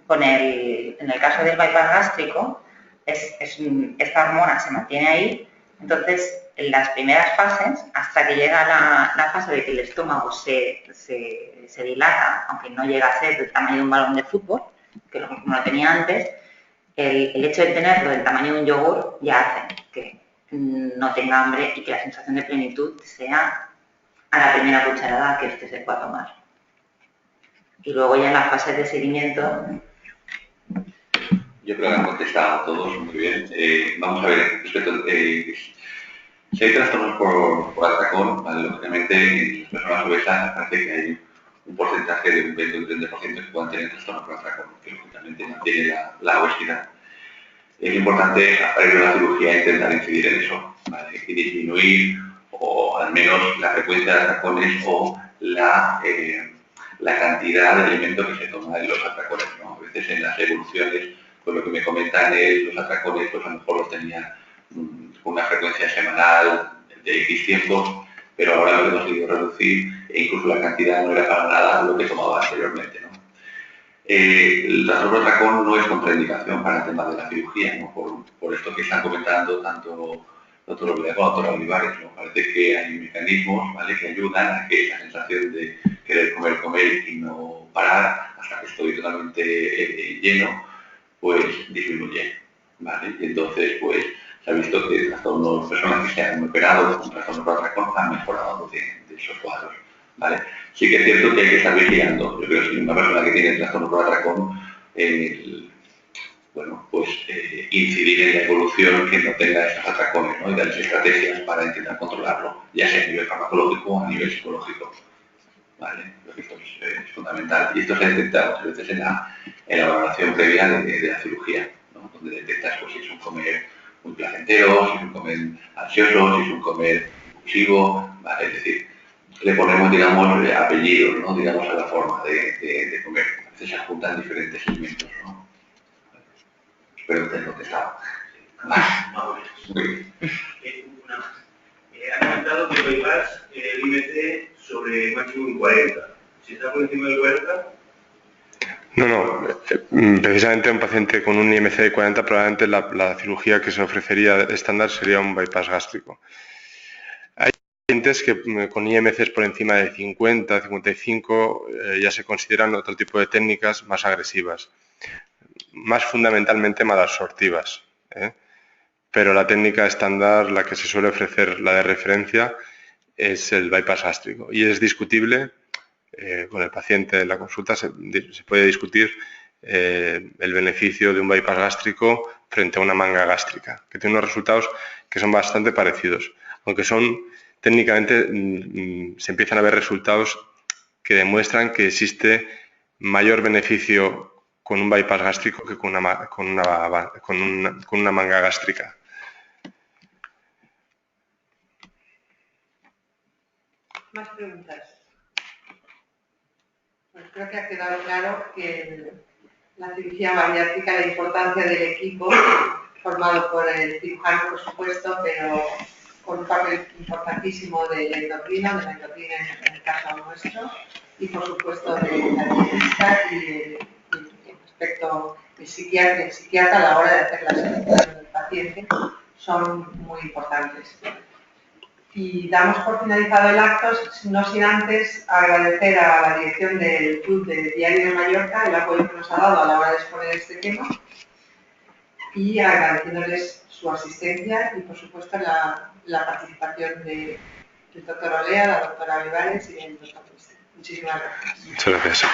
En el caso del bypass gástrico, esta hormona se mantiene ahí, entonces en las primeras fases, hasta que llega la fase de que el estómago se dilata, aunque no llega a ser del tamaño de un balón de fútbol, que como lo tenía antes, el hecho de tenerlo del tamaño de un yogur ya hace que no tenga hambre y que la sensación de plenitud sea a la primera cucharada que se pueda tomar. Y luego ya en las fases de seguimiento... Yo creo que han contestado todos muy bien. Vamos a ver, respecto si hay trastornos por atracón, ¿vale? Lógicamente en las personas obesas parece que hay un porcentaje de un 20 o un 30% que puedan tener trastornos por atracón, que lógicamente mantiene la obesidad. Es importante, a partir de la cirugía, intentar incidir en eso, ¿vale? Y disminuir o al menos la frecuencia de atracones o la cantidad de alimentos que se toma en los atracones, ¿no? A veces en las evoluciones, pues lo que me comentan es los atracones, pues a lo mejor los tenían con una frecuencia semanal de X tiempo, pero ahora lo hemos conseguido reducir e incluso la cantidad no era para nada lo que tomaba anteriormente, ¿no? El trastorno de atracón no es contraindicación para el tema de la cirugía, ¿no? Por esto que están comentando tanto el doctor Olivera como el doctor Olivares, ¿no? Parece que hay mecanismos, ¿vale?, que ayudan a que esa sensación de querer comer y no parar hasta que estoy totalmente lleno, pues disminuye, ¿vale? Y entonces, pues se ha visto que trastornos, personas que se han operado con trastornos por atracón han mejorado de esos cuadros, ¿vale? Sí que es cierto que hay que estar vigilando. Yo creo que si una persona que tiene trastorno por atracón, bueno, pues incidir en la evolución que no tenga estos atracones, ¿no? Y darles estrategias para intentar controlarlo, ya sea a nivel farmacológico o a nivel psicológico, ¿vale? Creo que esto es fundamental. Y esto se detecta muchas veces en la valoración previa de la cirugía, ¿no? Donde detectas pues, si es un comer muy placentero, si es un comer ansioso, si es un comer impulsivo, ¿vale? Es decir, le ponemos, digamos, apellidos, ¿no? Digamos, a la forma de comer. A veces se juntan diferentes alimentos, ¿no? Espero que te he contestado. Muy bien. Una más. Ha comentado que el bypass el límite sobre máximo 40. Si está por encima del 40... No. Precisamente un paciente con un IMC de 40, probablemente la cirugía que se ofrecería estándar sería un bypass gástrico. Hay pacientes que con IMCs por encima de 50, 55 ya se consideran otro tipo de técnicas más agresivas, más fundamentalmente malabsortivas, ¿eh? Pero la técnica estándar, la que se suele ofrecer, la de referencia, es el bypass gástrico. Y es discutible, con el paciente en la consulta se puede discutir el beneficio de un bypass gástrico frente a una manga gástrica, que tiene unos resultados que son bastante parecidos, aunque son técnicamente se empiezan a ver resultados que demuestran que existe mayor beneficio con un bypass gástrico que con una manga gástrica. Más preguntas. Pues creo que ha quedado claro que la cirugía bariátrica, la importancia del equipo formado por el cirujano, por supuesto, pero con un papel importantísimo de la endocrina en el caso nuestro, y por supuesto de la dietista y el aspecto del psiquiatra a la hora de hacer la selección del paciente son muy importantes. Y damos por finalizado el acto, no sin antes agradecer a la dirección del Club de Diario de Mallorca el apoyo que nos ha dado a la hora de exponer este tema, y agradeciéndoles su asistencia y, por supuesto, la participación del doctor Olea, la doctora Olivares y el doctor Cristian. Muchísimas gracias. Muchas gracias.